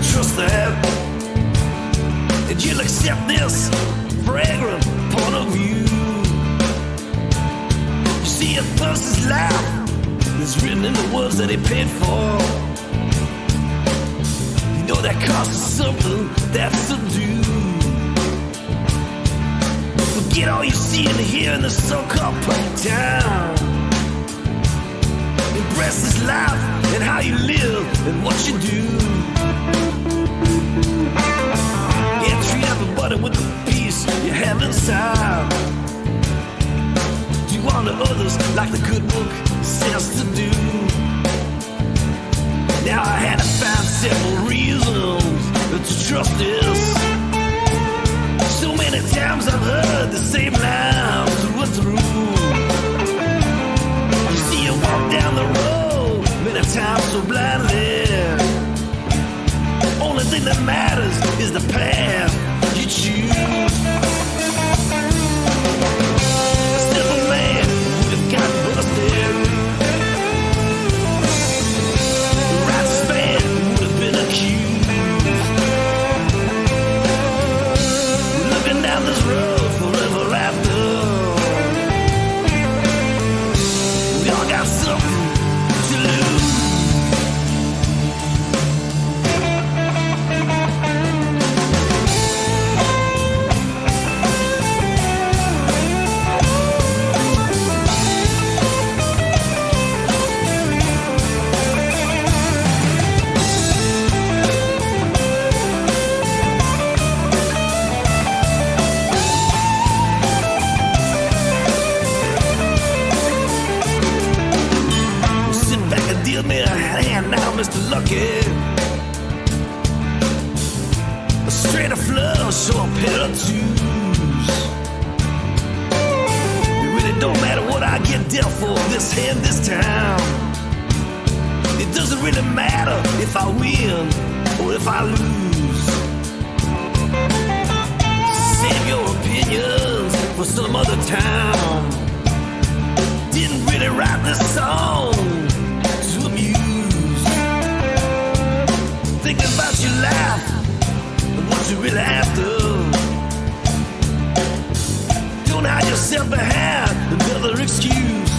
don't trust that, and you'll accept this fragrant point of view. You see, a person's life is written in the words that they paid for. You know that costs something that's to do. Forget all you see and hear in the so-called public town. Embrace this life and how you live and what you do. Yeah, treat everybody with the peace you have inside. Do unto others like the good book says to do. Now I had to find several reasons to trust this. So many times I've heard the same line through and through. You see, you walk down the road many times so blindly. Only thing that matters is the path you choose. A simple man would have got busted. A righteous man would have been accused. Down this road forever after. We all got something to lose. Deal me a hand now, Mr. Lucky. A straight of flush or a pair of twos. It really don't matter what I get dealt for this hand, this time. It doesn't really matter if I win or if I lose. Save your opinions for some other time. Didn't really write this song to amuse. Thinking about your life and what you're really after. Don't hide yourself behind another excuse.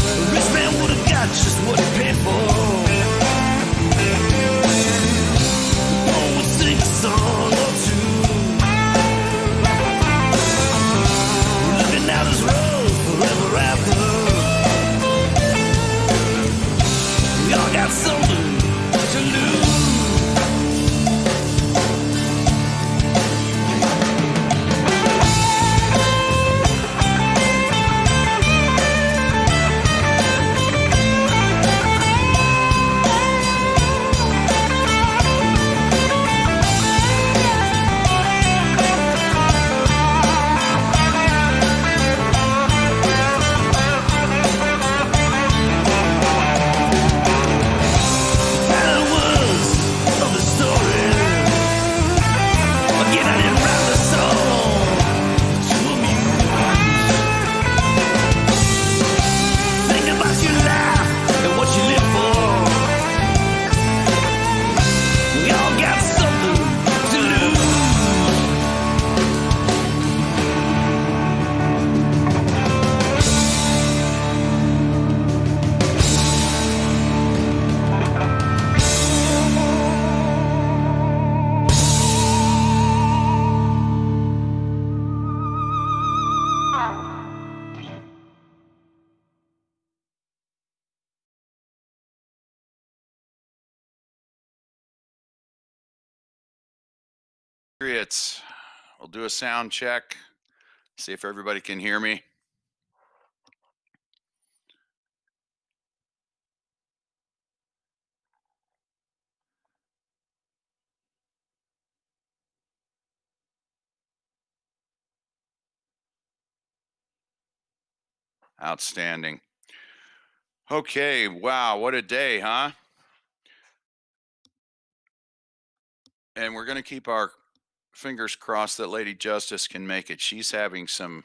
A rich man would have got just what he paid for. One would sing a song or two. Looking down this road forever after. We all got something to lose. We'll do a sound check, see if everybody can hear me. Outstanding. Okay, wow, what a day, huh? And we're going to keep our fingers crossed that Lady Justice can make it. She's having some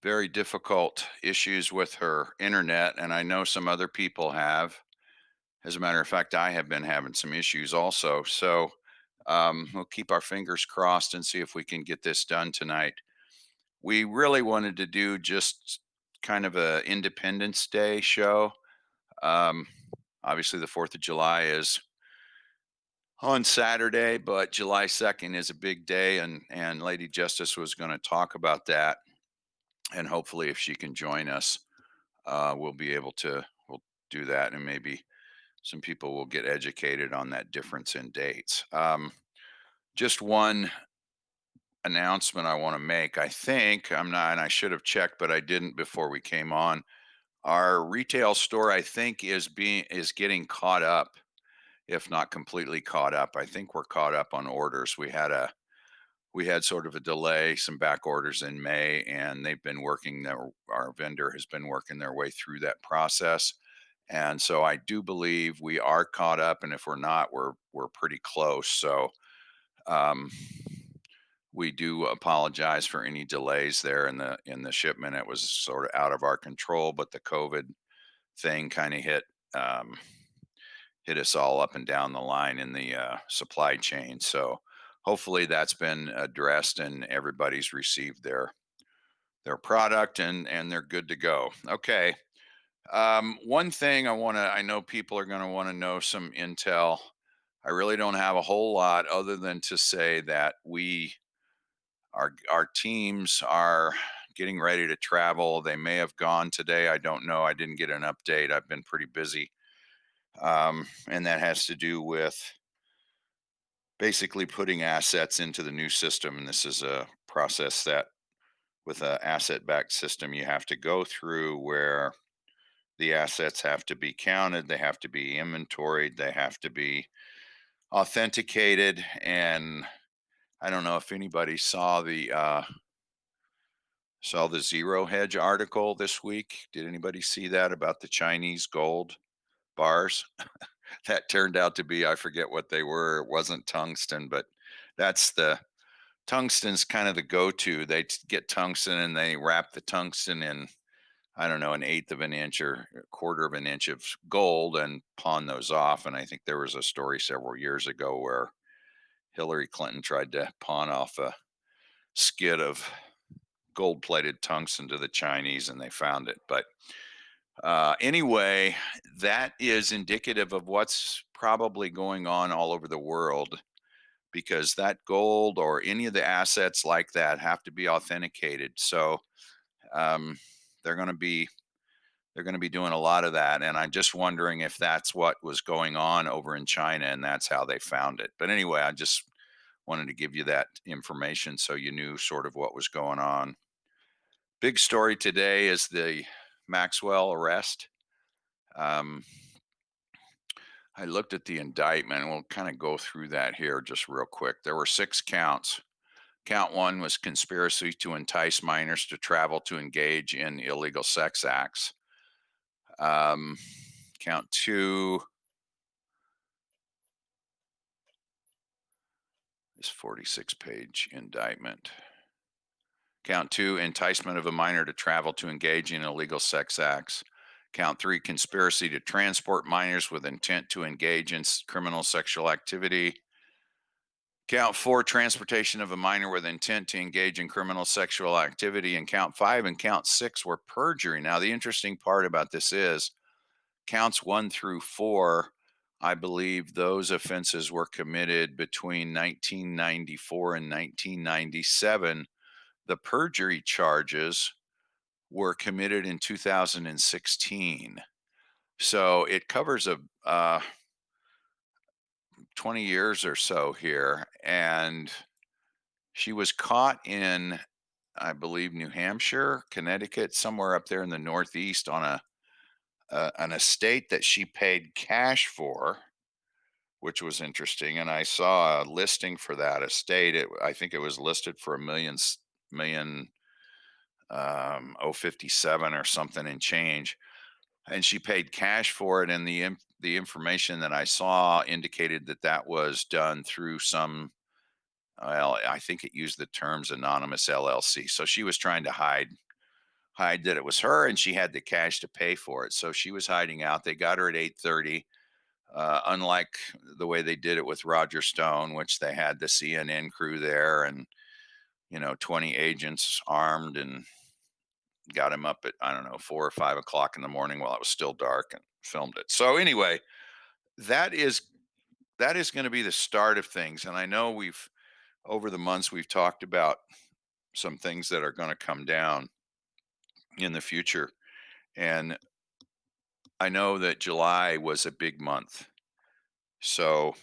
very difficult issues with her internet, and I know some other people have. As a matter of fact, I have been having some issues also. So we'll keep our fingers crossed and see if we can get this done tonight. We really wanted to do just kind of a Independence Day show. Um, Obviously, the 4th of July is on Saturday, but July 2nd is a big day, and Lady Justice was going to talk about that. And hopefully, if she can join us, we'll do that, and maybe some people will get educated on that difference in dates. Just one announcement I want to make. I think I'm not, and I should have checked, but I didn't before we came on. Our retail store, I think, is getting caught up, if not completely caught up. I think we're caught up on orders. We had sort of a delay, some back orders in May, and they've been working our vendor has been working their way through that process. And so I do believe we are caught up, and if we're not, we're pretty close. So um, we do apologize for any delays there in the shipment. It was sort of out of our control, but the COVID thing kind of um, hit us all up and down the line in the supply chain. So hopefully that's been addressed and everybody's received their product and they're good to go. Okay. One thing I know people are going to want to know some intel. I really don't have a whole lot other than to say that our teams are getting ready to travel. They may have gone today. I don't know. I didn't get an update. I've been pretty busy. And that has to do with basically putting assets into the new system. And this is a process that with an asset backed system, you have to go through where the assets have to be counted, they have to be inventoried, they have to be authenticated. And I don't know if anybody saw the Zero Hedge article this week. Did anybody see that about the Chinese gold bars? That turned out to be, I forget what they were. It wasn't tungsten, but that's tungsten's kind of the go-to. They get tungsten and they wrap the tungsten in, I don't know, an eighth of an inch or a quarter of an inch of gold and pawn those off. And I think there was a story several years ago where Hillary Clinton tried to pawn off a skid of gold-plated tungsten to the Chinese, and they found it. But anyway, that is indicative of what's probably going on all over the world because that gold or any of the assets like that have to be authenticated. So um, they're going to be doing a lot of that, and I'm just wondering if that's what was going on over in China, and that's how they found it. But anyway, I just wanted to give you that information so you knew sort of what was going on. Big story today is the Maxwell arrest. Um, I looked at the indictment, and we'll kind of go through that here just real quick. There were 6 counts. Count 1 was conspiracy to entice minors to travel to engage in illegal sex acts. Um, Count 2 is 46-page indictment. Count 2, enticement of a minor to travel to engage in illegal sex acts. Count 3, conspiracy to transport minors with intent to engage in criminal sexual activity. Count 4, transportation of a minor with intent to engage in criminal sexual activity. And count 5 and count 6 were perjury. Now, the interesting part about this is counts 1 through 4, I believe those offenses were committed between 1994 and 1997. The perjury charges were committed in 2016. So it covers a 20 years or so here. And she was caught in, I believe, New Hampshire, Connecticut, somewhere up there in the Northeast on an estate that she paid cash for, which was interesting. And I saw a listing for that estate. I think it was listed for a million 057 or something and change, and she paid cash for it. And the information that I saw indicated that that was done through some, well, I think it used the terms anonymous LLC. So she was trying to hide that it was her, and she had the cash to pay for it. So she was hiding out. They got her at 8:30. unlike the way they did it with Roger Stone, which they had the CNN crew there and 20 agents armed and got him up at, I don't know, 4 or 5 o'clock in the morning while it was still dark and filmed it. So anyway, that is that is going to be the start of things. And I know we've over the months we've talked about some things that are going to come down in the future. And I know that July was a big month. So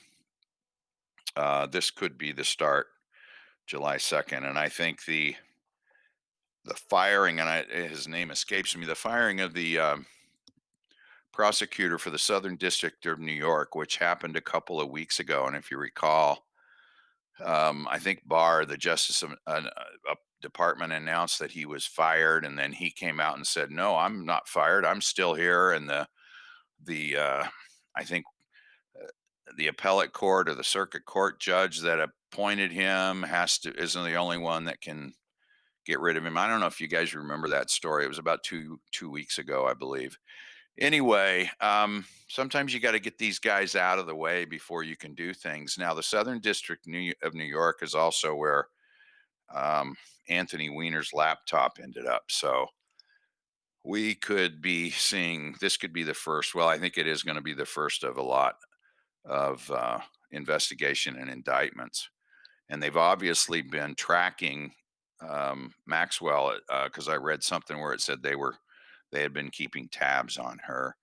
this could be the start, July 2nd. And I think the firing, and his name escapes me, the firing of the prosecutor for the Southern District of New York, which happened a couple of weeks ago. And if you recall, I think Barr, the Justice Department, announced that he was fired, and then he came out and said, "No, I'm not fired. I'm still here." And the I think the appellate court or the circuit court judge that appointed him isn't the only one that can get rid of him. I don't know if you guys remember that story. It was about two weeks ago, I believe. Anyway, sometimes you got to get these guys out of the way before you can do things. Now, the Southern District of New York is also where um, Anthony Weiner's laptop ended up. So we could be seeing this could be the first. Well, I think it is going to be the first of a lot of investigation and indictments. And they've obviously been tracking Maxwell because I read something where it said they had been keeping tabs on her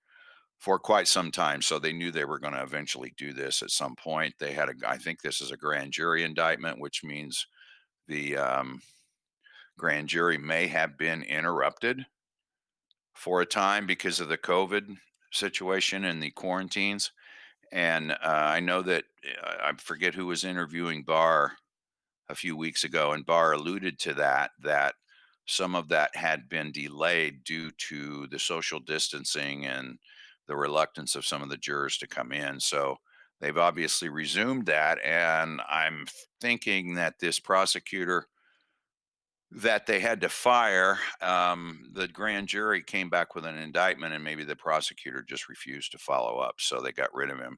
for quite some time, so they knew they were going to eventually do this at some point. I think this is a grand jury indictment, which means the grand jury may have been interrupted for a time because of the COVID situation and the quarantines. And I know that I forget who was interviewing Barr a few weeks ago, and Barr alluded to that some of that had been delayed due to the social distancing and the reluctance of some of the jurors to come in. So they've obviously resumed that, and I'm thinking that this prosecutor that they had to fire, the grand jury came back with an indictment, and maybe the prosecutor just refused to follow up, so they got rid of him,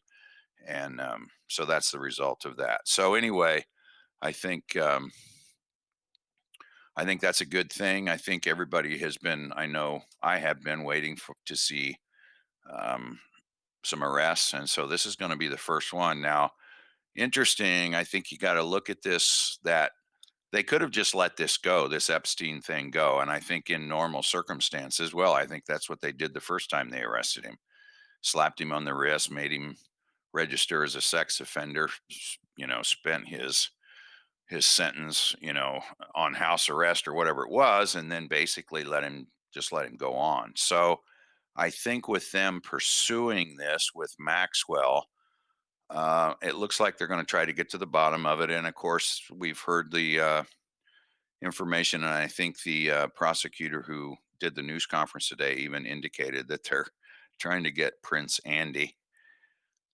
and so that's the result of that. So anyway, I think I think that's a good thing. I think everybody has been. I know I have been waiting to see um, some arrests, and so this is going to be the first one. Now, interesting. I think you got to look at this. That they could have just let this go, this Epstein thing go, and I think in normal circumstances, well, I think that's what they did the first time they arrested him. Slapped him on the wrist, made him register as a sex offender. Spent his sentence, on house arrest or whatever it was, and then basically let him go on. So I think with them pursuing this with Maxwell, it looks like they're going to try to get to the bottom of it. And of course, we've heard the information, and I think the prosecutor who did the news conference today even indicated that they're trying to get Prince Andy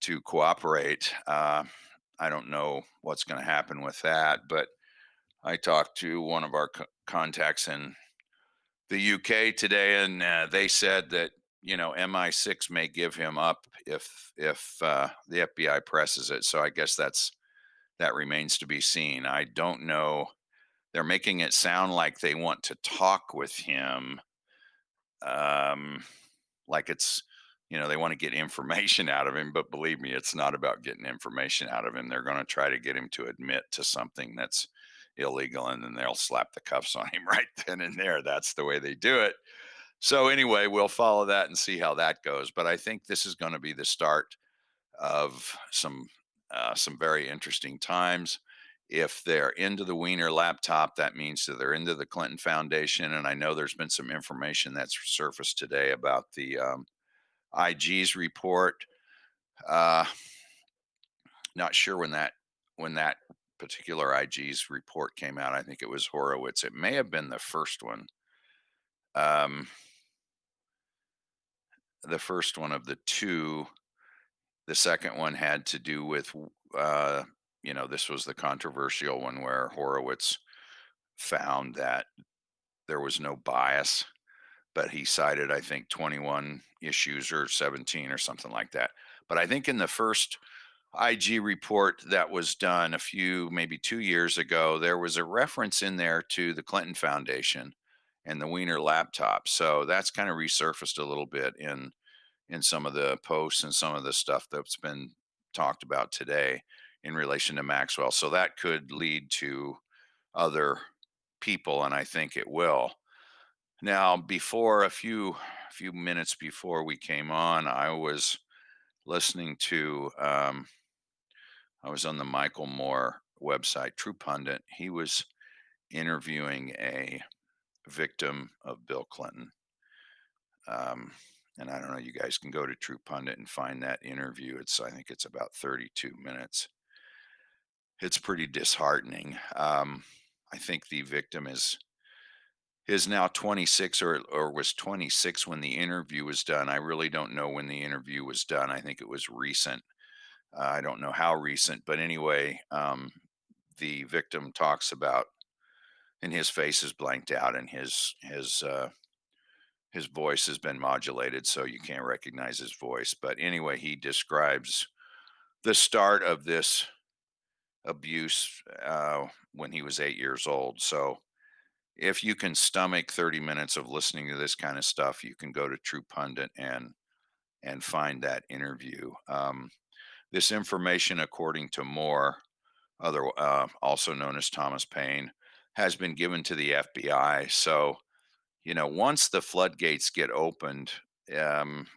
to cooperate. I don't know what's going to happen with that, but I talked to one of our contacts in the UK today, and they said that MI6 may give him up if the FBI presses it. So I guess that remains to be seen. I don't know. They're making it sound like they want to talk with him, um, like they want to get information out of him. But believe me, it's not about getting information out of him. They're going to try to get him to admit to something that's illegal, and then they'll slap the cuffs on him right then and there. That's the way they do it. So anyway, we'll follow that and see how that goes. But I think this is going to be the start of some very interesting times. If they're into the Wiener laptop, that means that they're into the Clinton Foundation. And I know there's been some information that's surfaced today about the IG's report. Uh, Not sure when that particular IG's report came out. I think it was Horowitz. It may have been the first one. Um, the first one of the two. The second one had to do with, this was the controversial one where Horowitz found that there was no bias, but he cited, I think, 21 issues or 17 or something like that. But I think in the first IG report that was done a few, maybe 2 years ago, there was a reference in there to the Clinton Foundation and the Wiener laptop. So that's kind of resurfaced a little bit in some of the posts and some of the stuff that's been talked about today in relation to Maxwell. So that could lead to other people, and I think it will. Now, before a few minutes before we came on, I was listening to I was on the Michael Moore website, True Pundit. He was interviewing a victim of Bill Clinton. Um, and I don't know, you guys can go to True Pundit and find that interview. I think it's about 32 minutes. It's pretty disheartening. I think the victim is now 26 or was 26 when the interview was done. I really don't know when the interview was done. I think it was recent. I don't know how recent, but anyway, the victim talks about, and his face is blanked out, and his voice has been modulated, so you can't recognize his voice. But anyway, he describes the start of this abuse when he was 8 years old. So if you can stomach 30 minutes of listening to this kind of stuff, you can go to True Pundit and find that interview. This information, according to Moore, also known as Thomas Paine, has been given to the FBI. So once the floodgates get opened,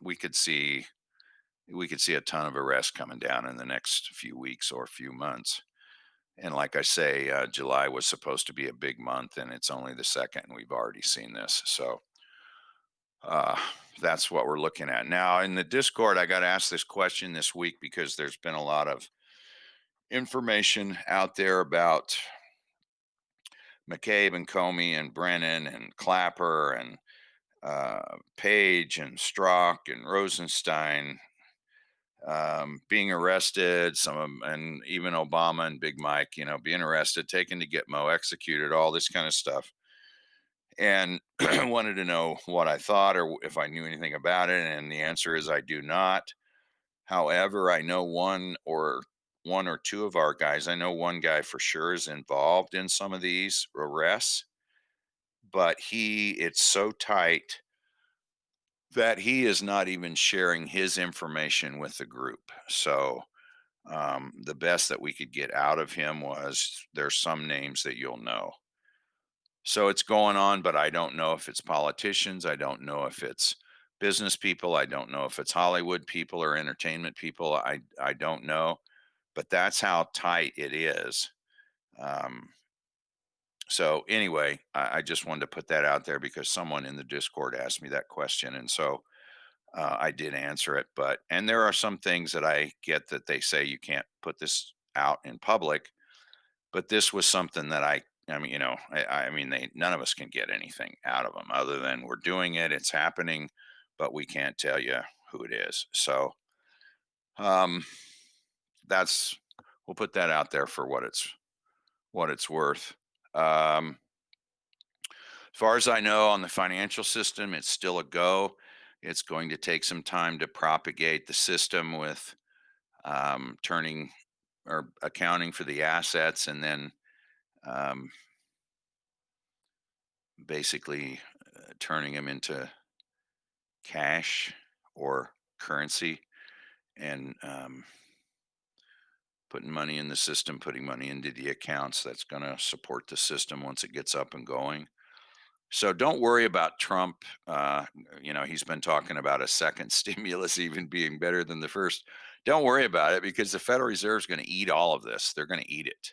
we could see a ton of arrests coming down in the next few weeks or few months. And like I say, July was supposed to be a big month, and it's only the second, and we've already seen this. So uh, that's what we're looking at now. In the Discord, I got asked this question this week because there's been a lot of information out there about McCabe and Comey and Brennan and Clapper and Page and Strzok and Rosenstein being arrested, some of 'em, and even Obama and Big Mike, being arrested, taken to Gitmo, executed, all this kind of stuff. And wanted to know what I thought or if I knew anything about it. And the answer is I do not. However, I know one or two of our guys. I know one guy for sure is involved in some of these arrests, but it's so tight that he is not even sharing his information with the group. So the best that we could get out of him was there's some names that you'll know. So it's going on, but I don't know if it's politicians. I don't know if it's business people. I don't know if it's Hollywood people or entertainment people. I don't know, but that's how tight it is. Um, so anyway, I just wanted to put that out there because someone in the Discord asked me that question, and so I did answer it. And there are some things that I get that they say you can't put this out in public, but this was something that I mean, none of us can get anything out of them other than we're doing it, it's happening, but we can't tell you who it is. So um, that's we'll put that out there for what it's worth. Um, as far as I know, on the financial system, it's still a go. It's going to take some time to propagate the system with turning or accounting for the assets, and then um, basically turning them into cash or currency, and putting money in the system, putting money into the accounts that's going to support the system once it gets up and going. So don't worry about Trump. He's been talking about a second stimulus even being better than the first. Don't worry about it because the Federal Reserve is going to eat all of this. They're going to eat it.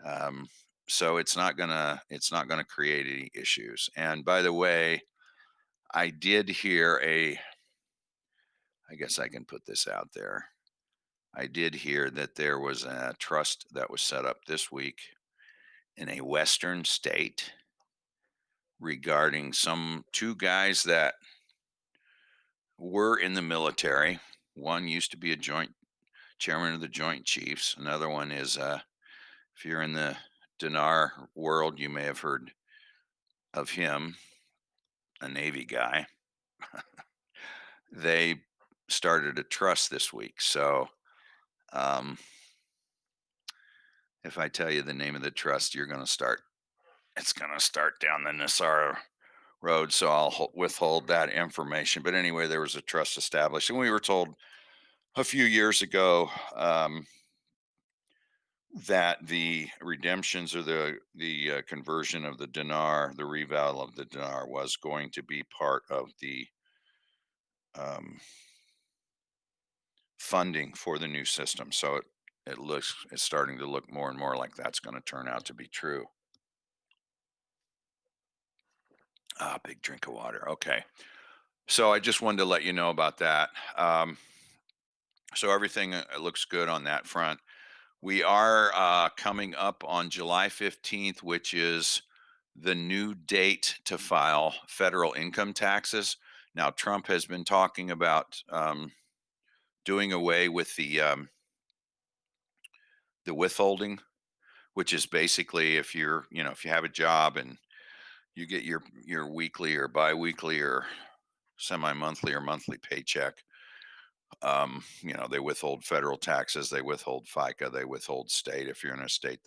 Um, so it's not gonna create any issues. And by the way, I did hear I guess I can put this out there. I did hear that there was a trust that was set up this week in a Western state regarding some two guys that were in the military. One used to be a joint chairman of the Joint Chiefs. Another one is, if you're in the dinar world, you may have heard of him, a Navy guy. They started a trust this week. So um, if I tell you the name of the trust, it's going to start down the Nassau road. So I'll withhold that information. But anyway, there was a trust established, and we were told a few years ago that the redemptions, or the conversion of the dinar, the reval of the dinar, was going to be part of the um, funding for the new system. So it's starting to look more and more like that's going to turn out to be true. Ah, big drink of water. Okay. So I just wanted to let you know about that. So everything looks good on that front. We are coming up on July 15th, which is the new date to file federal income taxes. Now, Trump has been talking about doing away with the withholding, which is basically, if if you have a job and you get your weekly or biweekly or semi-monthly or monthly paycheck, they withhold federal taxes, they withhold FICA, they withhold state if you're in a state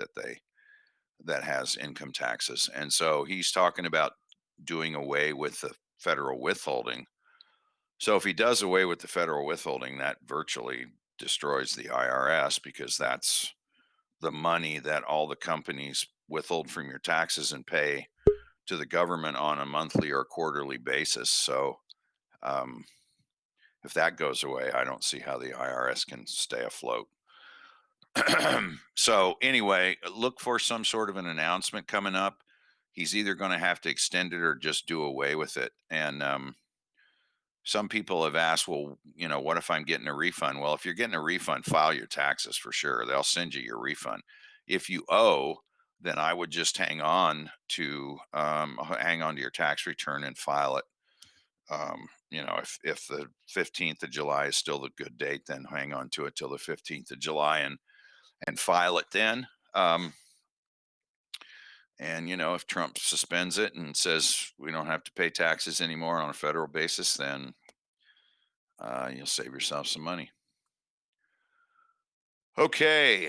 that has income taxes. And so he's talking about doing away with the federal withholding. So if he does away with the federal withholding, that virtually destroys the IRS, because that's the money that all the companies withhold from your taxes and pay to the government on a monthly or quarterly basis. So um, if that goes away, I don't see how the IRS can stay afloat. So anyway, look for some sort of an announcement coming up. He's either going to have to extend it or just do away with it. And some people have asked, well, what if I'm getting a refund? Well, if you're getting a refund, file your taxes for sure. They'll send you your refund. If you owe, then I would just hang on to your tax return and file it. If the 15th of July is still the good date, then hang on to it till the 15th of July and file it then. And if Trump suspends it and says we don't have to pay taxes anymore on a federal basis, then you'll save yourself some money. Okay.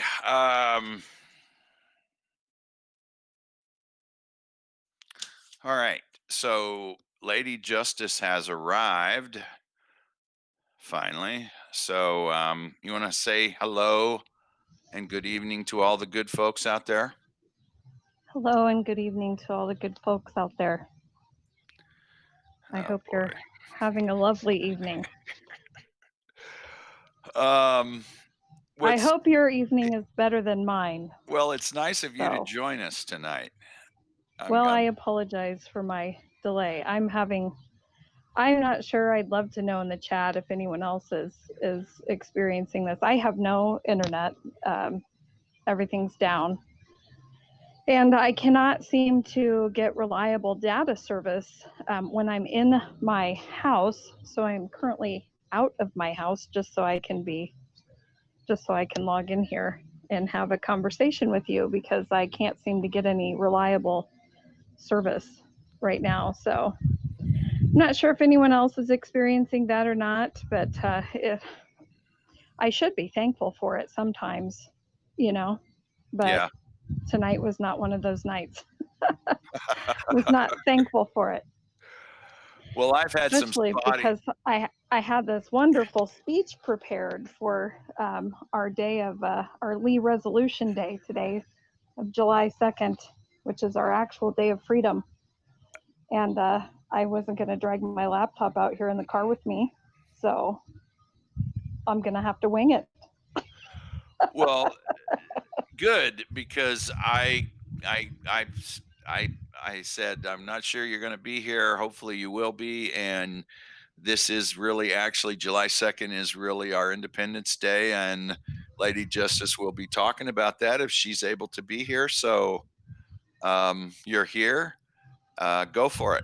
All right. So Lady Justice has arrived finally. So you want to say hello and good evening to all the good folks out there? Hello and good evening to all the good folks out there. I hope boy. you're having a lovely evening. I hope your evening is better than mine. Well, it's nice of you to join us tonight. I apologize for my delay. I'm not sure. I'd love to know in the chat if anyone else is experiencing this. I have no internet. Everything's down. And I cannot seem to get reliable data service when I'm in my house. So I'm currently out of my house just so I can log in here and have a conversation with you, because I can't seem to get any reliable service right now. So I'm not sure if anyone else is experiencing that or not, but I should be thankful for it sometimes, but yeah. Tonight was not one of those nights. Was not thankful for it. Well, I've had especially because I had this wonderful speech prepared for our day of our Lee Resolution Day today, of July 2nd, which is our actual day of freedom. And I wasn't going to drag my laptop out here in the car with me, so I'm going to have to wing it. Well, good, because I said I'm not sure you're going to be here. Hopefully you will be. And this is really, actually, July 2nd is really our Independence Day, and Lady Justice will be talking about that if she's able to be here. So you're here. Go for it.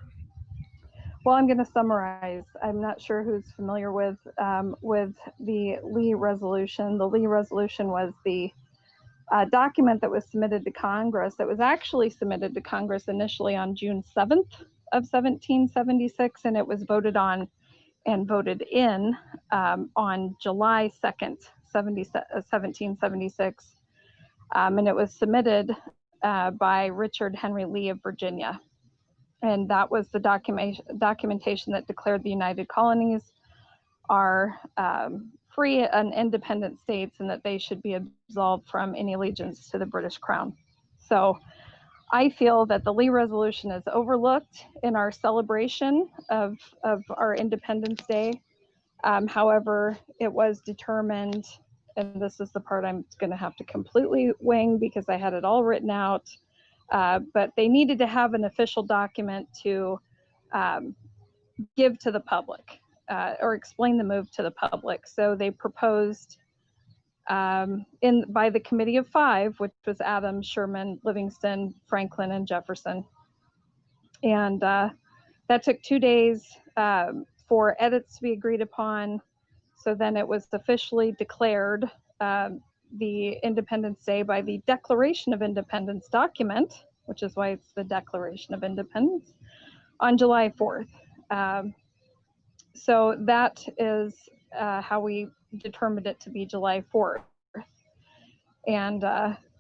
Well, I'm going to summarize. I'm not sure who's familiar with the Lee Resolution. The Lee Resolution was the document that was submitted to Congress. It was actually submitted to Congress initially on June 7th of 1776, and it was voted on and voted in on July 2nd, 1776. And it was submitted by Richard Henry Lee of Virginia. And that was the documentation that declared the United Colonies are free and independent states, and that they should be absolved from any allegiance to the British Crown. So I feel that the Lee Resolution is overlooked in our celebration of our Independence Day. However, it was determined, and this is the part I'm going to have to completely wing because I had it all written out, but they needed to have an official document to give to the public or explain the move to the public. So they proposed by the Committee of Five, which was Adams, Sherman, Livingston, Franklin, and Jefferson. And that took 2 days for edits to be agreed upon. So then it was officially declared the Independence Day by the Declaration of Independence document, which is why it's the Declaration of Independence, on July 4th. So that is how we determined it to be July 4th. And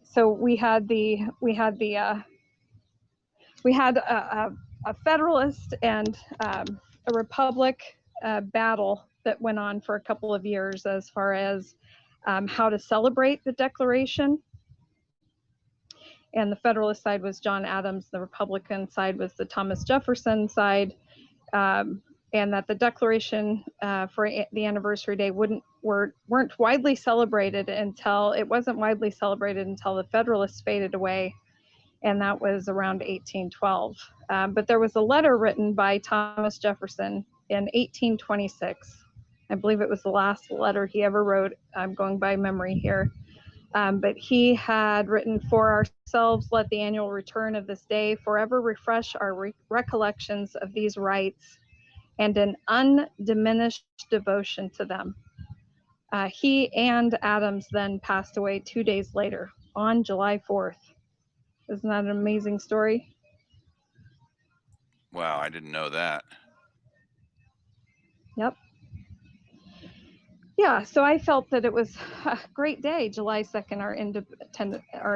so we had a Federalist and a Republic battle that went on for a couple of years as far as how to celebrate the Declaration. And the Federalist side was John Adams, the Republican side was the Thomas Jefferson side, and that the Declaration for the anniversary day weren't widely celebrated until the Federalists faded away, and that was around 1812. But there was a letter written by Thomas Jefferson in 1826. I believe it was the last letter he ever wrote. I'm going by memory here. But he had written, "For ourselves, let the annual return of this day forever refresh our recollections of these rights and an undiminished devotion to them." He and Adams then passed away 2 days later on July 4th. Isn't that an amazing story? Wow, I didn't know that. Yep. Yeah, so I felt that it was a great day, July 2nd, our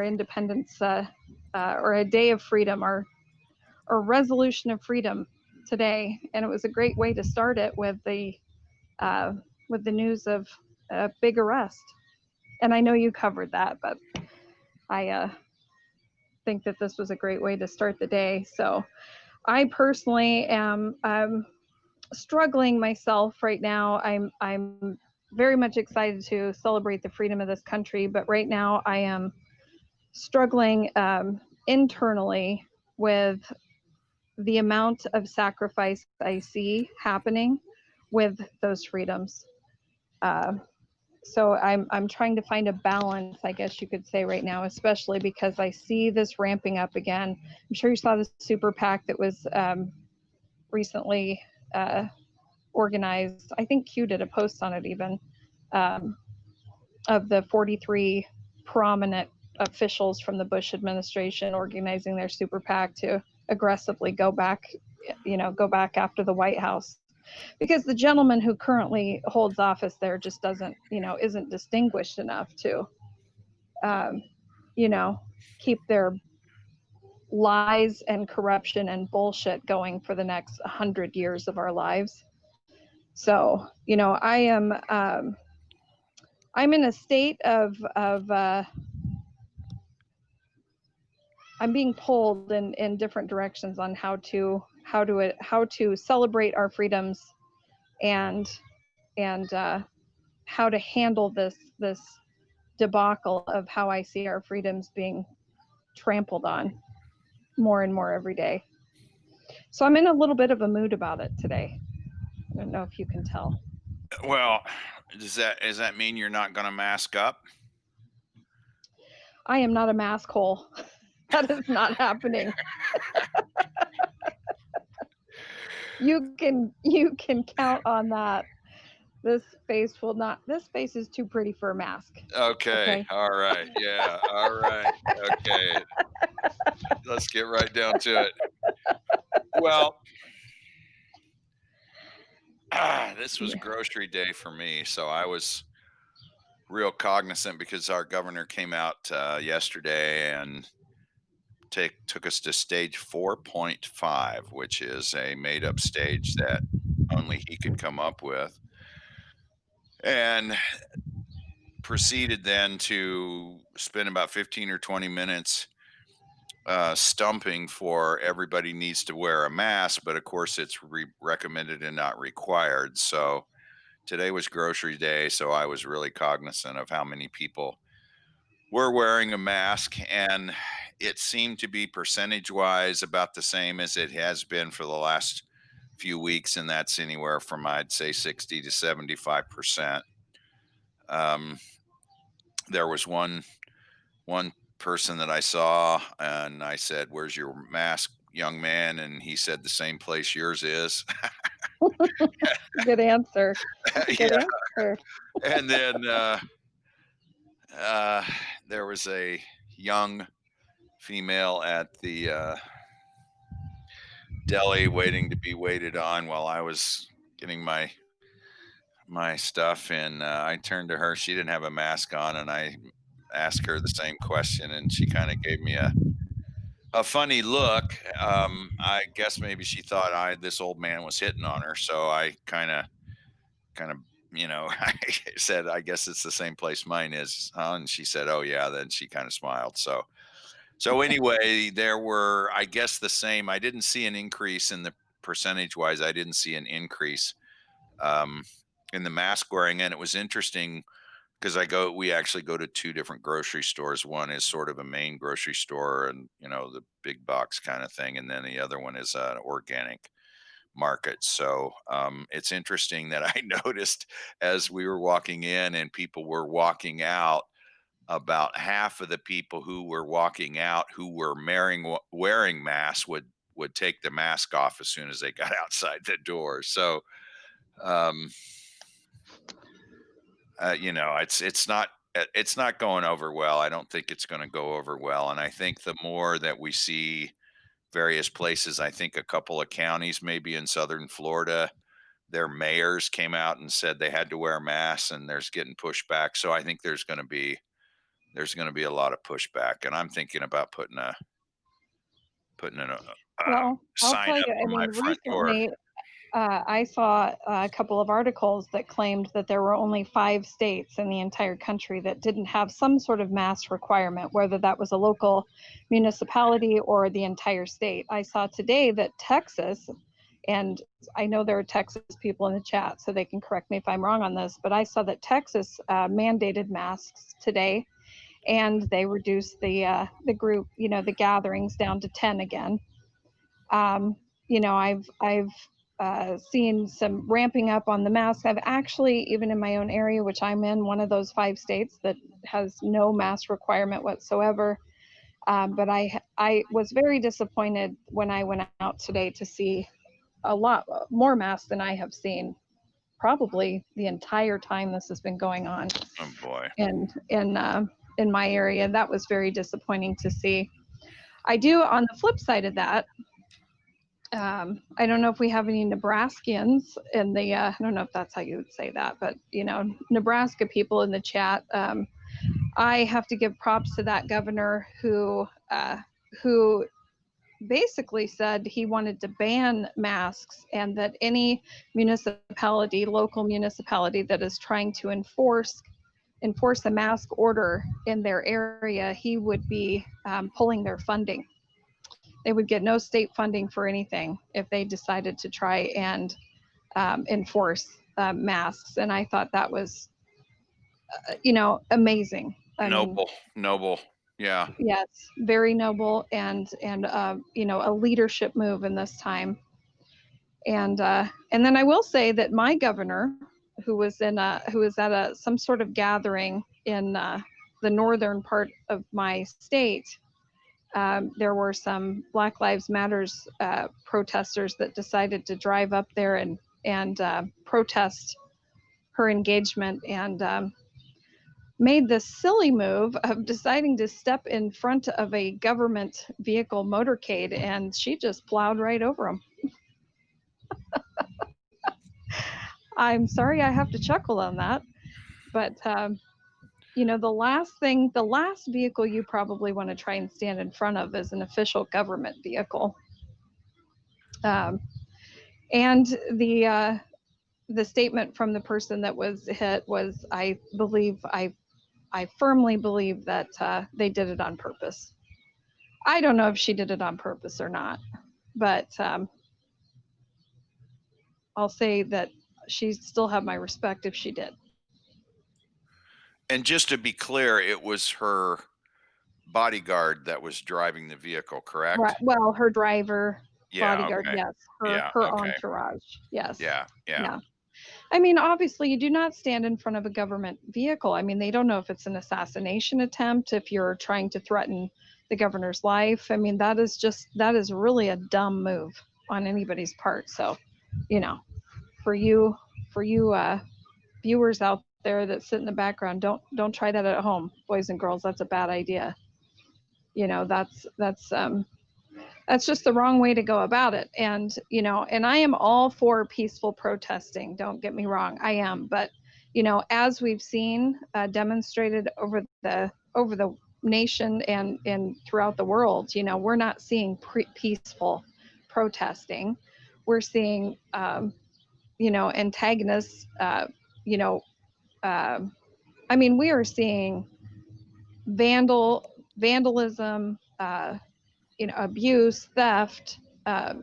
independence, or a day of freedom, our resolution of freedom today. And it was a great way to start it with the news of a big arrest. And I know you covered that, but I think that this was a great way to start the day. So I personally am struggling myself right now. I'm very much excited to celebrate the freedom of this country, but right now I am struggling internally with the amount of sacrifice I see happening with those freedoms. So I'm trying to find a balance, I guess you could say, right now, especially because I see this ramping up again. I'm sure you saw the super PAC that was recently organized. I think Q did a post on it even, of the 43 prominent officials from the Bush administration organizing their super PAC to aggressively go back after the White House, because the gentleman who currently holds office there just isn't distinguished enough to keep their lies and corruption and bullshit going for the next 100 years of our lives. So I'm in a state of I'm being pulled in different directions on how to celebrate our freedoms and how to handle this debacle of how I see our freedoms being trampled on more and more every day. So I'm in a little bit of a mood about it today. I don't know if you can tell. Well, does that mean you're not going to mask up? I am not a mask hole. That is not happening. You can count on that. This face is too pretty for a mask. Okay. All right. Yeah. All right. Okay. Let's get right down to it. Well, This was grocery day for me, so I was real cognizant because our governor came out yesterday and took us to stage 4.5, which is a made up stage that only he could come up with, and proceeded then to spend about 15 or 20 minutes stumping for everybody needs to wear a mask, but of course it's recommended and not required. So today was grocery day, so I was really cognizant of how many people were wearing a mask, and it seemed to be percentage wise about the same as it has been for the last few weeks, and that's anywhere from, I'd say, 60 to 75%. Um, there was one person that I saw, and I said, "Where's your mask, young man?" And he said, "The same place yours is." Good answer. Good Yeah. answer. And then uh, there was a young female at the deli waiting to be waited on while I was getting my stuff, and I turned to her. She didn't have a mask on, and I asked her the same question, and she kind of gave me a funny look. I guess maybe she thought this old man was hitting on her, so I kind of I said, "I guess it's the same place mine is, huh?" And she said, "Oh yeah." Then she kind of smiled. So anyway, there were, I guess, the same. I didn't see an increase in the percentage wise. I didn't see an increase um, in the mask wearing, and it was interesting because we actually go to two different grocery stores. One is sort of a main grocery store, and the big box kind of thing, and then the other one is an organic market. So it's interesting that I noticed as we were walking in and people were walking out, about half of the people who were walking out who were wearing masks would take the mask off as soon as they got outside the door. So um, it's not going over well. I don't think it's going to go over well. And I think the more that we see various places, I think a couple of counties, maybe in southern Florida, their mayors came out and said they had to wear masks, and there's getting pushback. So I think there's going to be a lot of pushback, and I'm thinking about putting a Well, I'll sign tell up you, I on my mean, front door. recently I saw a couple of articles that claimed that there were only 5 states in the entire country that didn't have some sort of mask requirement, whether that was a local municipality or the entire state. I saw today that Texas, and I know there are Texas people in the chat, so they can correct me if I'm wrong on this, but I saw that Texas mandated masks today, and they reduced the group, the gatherings down to 10 again. I've seen some ramping up on the mask. I've actually, even in my own area, which I'm in, one of those 5 states that has no mask requirement whatsoever. But I was very disappointed when I went out today to see a lot more masks than I have seen probably the entire time this has been going on. Oh boy. In my area. That was very disappointing to see. I do, on the flip side of that, I don't know if we have any Nebraskans in the, I don't know if that's how you would say that, but, Nebraska people in the chat. I have to give props to that governor who basically said he wanted to ban masks, and that any local municipality that is trying to enforce a mask order in their area, he would be pulling their funding. They would get no state funding for anything if they decided to try and enforce masks. And I thought that was, amazing. Noble. Yeah. Yes, very noble, and a leadership move in this time. And then I will say that my governor, who was at some sort of gathering in the northern part of my state, there were some Black Lives Matters protesters that decided to drive up there and protest her engagement, and made the silly move of deciding to step in front of a government vehicle motorcade, and she just plowed right over him. I'm sorry I have to chuckle on that, but the last vehicle you probably want to try and stand in front of is an official government vehicle. Um, and the statement from the person that was hit was, I firmly believe that they did it on purpose. I don't know if she did it on purpose or not, but I'll say that she still have my respect if she did. And just to be clear, it was her bodyguard that was driving the vehicle, Right. correct? Well, her driver, Yeah, bodyguard, okay. yes. Yeah, Her okay. entourage, yes. Yeah, yeah. Yeah. I mean, obviously, you do not stand in front of a government vehicle. I mean, they don't know if it's an assassination attempt, if you're trying to threaten the governor's life. I mean, that is really a dumb move on anybody's part. So, for you, viewers out there that sit in the background, don't try that at home, boys and girls. That's a bad idea. That's just the wrong way to go about it. And I am all for peaceful protesting. Don't get me wrong, I am. But as we've seen demonstrated over the nation and throughout the world, we're not seeing peaceful protesting. We're seeing antagonists. You know, I mean, we are seeing vandalism. Abuse, theft,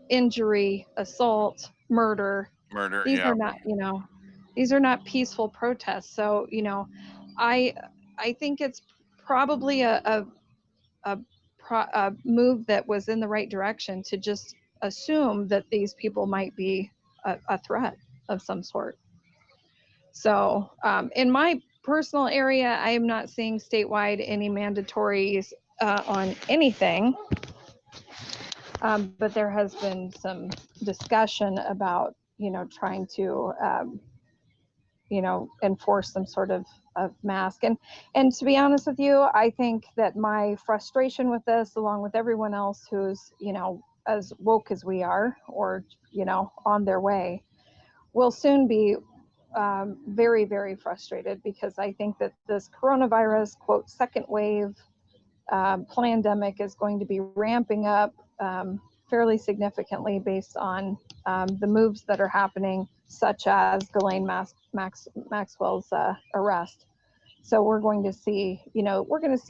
injury, assault, murder. Murder, These yeah. are not, these are not peaceful protests. So, I I think it's probably a move that was in the right direction to just assume that these people might be a threat of some sort. So, in my personal area, I am not seeing statewide any mandatories on anything. But there has been some discussion about, trying to, enforce some sort of mask. And to be honest with you, I think that my frustration with this, along with everyone else who's, as woke as we are, or, on their way, will soon be very, very frustrated, because I think that this coronavirus, quote, second wave pandemic is going to be ramping up fairly significantly based on the moves that are happening, such as Ghislaine Maxwell's arrest. So we're going to see,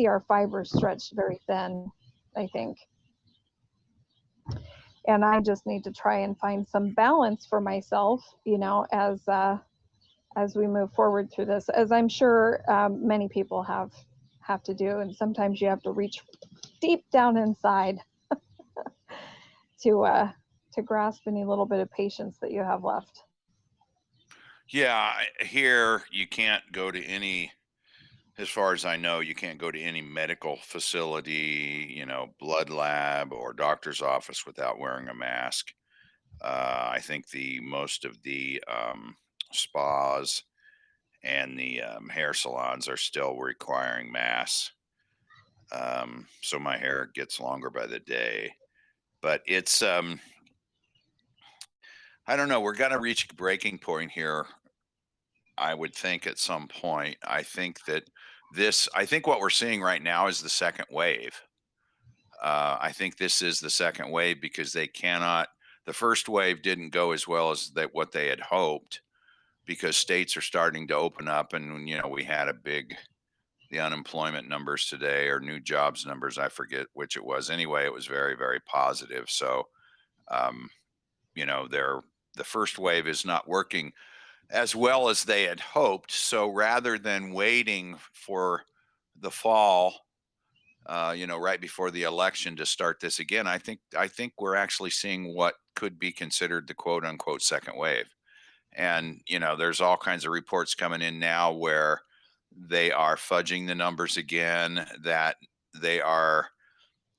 our fibers stretched very thin, I think. And I just need to try and find some balance for myself, as we move forward through this, as I'm sure many people have to do. And sometimes you have to reach deep down inside to grasp any little bit of patience that you have left. Yeah, here you can't go to any, as far as I know, you can't go to any medical facility, blood lab or doctor's office without wearing a mask. I think the most of the spas and the hair salons are still requiring masks. So my hair gets longer by the day, but it's I don't know. We're gonna reach a breaking point here. I would think at some point. I think what we're seeing right now is the second wave. I think this is the second wave because the first wave didn't go as well as what they had hoped, because states are starting to open up, and we had the unemployment numbers today, or new jobs numbers, I forget which it was. Anyway, it was very, very positive. So, um, the first wave is not working as well as they had hoped. So rather than waiting for the fall, right before the election to start this again, I think we're actually seeing what could be considered the quote unquote second wave. And there's all kinds of reports coming in now where they are fudging the numbers again, that they are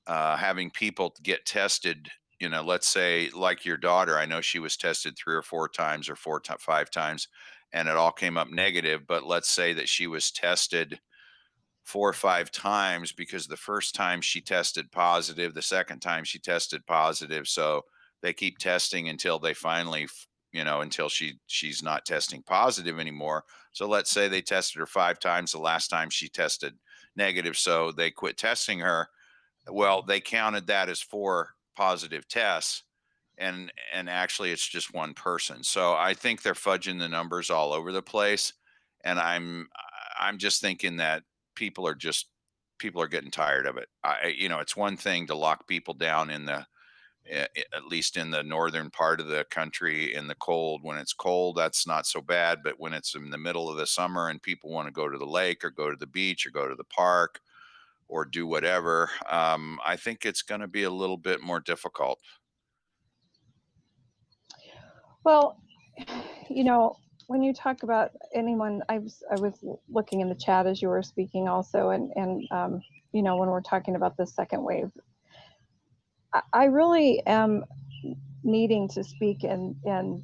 having people get tested. Let's say, like your daughter, I know she was tested 3 or 4 times, or 5 times, and it all came up negative. But let's say that she was tested 4 or 5 times, because the first time she tested positive, the second time she tested positive. So they keep testing until they finally, until she's not testing positive anymore. So let's say they tested her 5 times. The last time she tested negative, so they quit testing her. Well, they counted that as 4 positive tests, and actually it's just one person. So I think they're fudging the numbers all over the place, and I'm just thinking that people are getting tired of it. It's one thing to lock people down in the at least in the northern part of the country in the cold. When it's cold, that's not so bad, but when it's in the middle of the summer and people want to go to the lake or go to the beach or go to the park or do whatever, I think it's going to be a little bit more difficult. Well, when you talk about anyone, I was looking in the chat as you were speaking also, and when we're talking about the second wave, I really am needing to speak in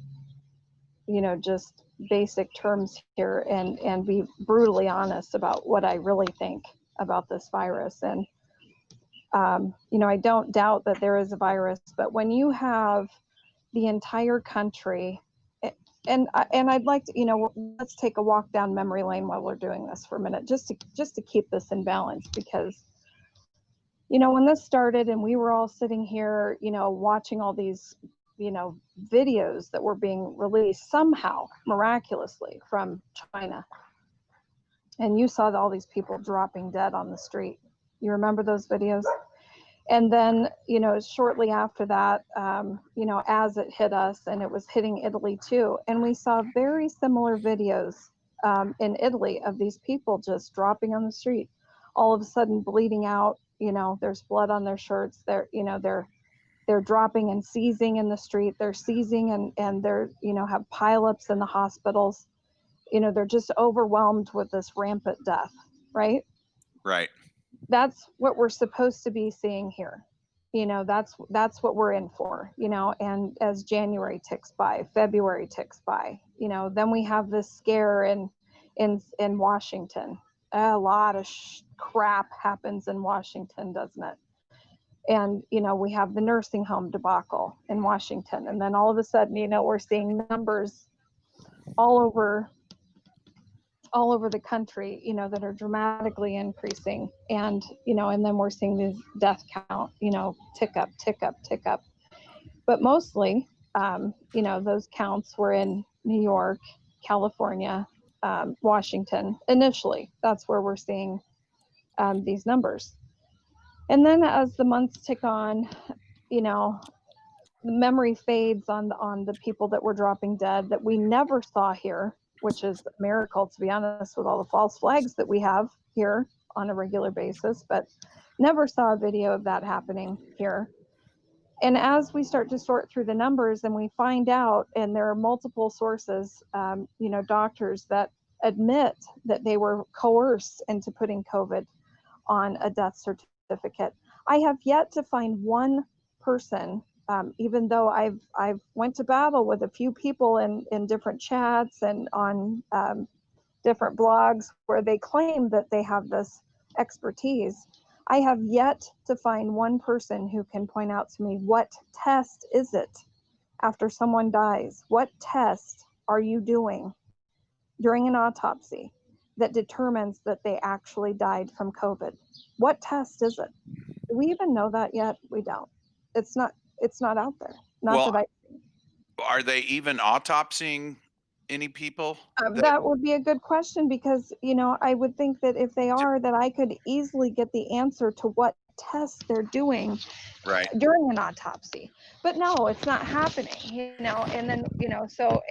just basic terms here and be brutally honest about what I really think about this virus. And I don't doubt that there is a virus, but when you have the entire country, and I'd like to, let's take a walk down memory lane while we're doing this for a minute, just to keep this in balance, because when this started and we were all sitting here, watching all these, videos that were being released somehow miraculously from China, and you saw all these people dropping dead on the street. You remember those videos? And then, shortly after that, as it hit us, and it was hitting Italy too, and we saw very similar videos in Italy of these people just dropping on the street, all of a sudden bleeding out. There's blood on their shirts. They're dropping and seizing in the street. They're seizing and they're, have pileups in the hospitals. They're just overwhelmed with this rampant death, right? Right. That's what we're supposed to be seeing here. That's what we're in for, and as January ticks by, February ticks by, then we have this scare in Washington. A lot of crap happens in Washington, doesn't it? And, we have the nursing home debacle in Washington. And then all of a sudden, we're seeing numbers all over the country, that are dramatically increasing. And, and then we're seeing this death count, tick up, tick up, tick up. But mostly, those counts were in New York, California, Washington. Initially, that's where we're seeing these numbers. And then as the months tick on, the memory fades on the people that were dropping dead that we never saw here, which is a miracle, to be honest, with all the false flags that we have here on a regular basis, but never saw a video of that happening here. And as we start to sort through the numbers and we find out, and there are multiple sources, doctors that admit that they were coerced into putting COVID on a death certificate. I have yet to find one person, even though I've went to battle with a few people in different chats and on different blogs where they claim that they have this expertise. I have yet to find one person who can point out to me, what test is it after someone dies? What test are you doing during an autopsy that determines that they actually died from COVID? What test is it? Do we even know that yet? We don't. It's not out there. Are they even autopsying any people? That would be a good question, because, I would think that if they are, that I could easily get the answer to what tests they're doing during an autopsy. But no, it's not happening, and then,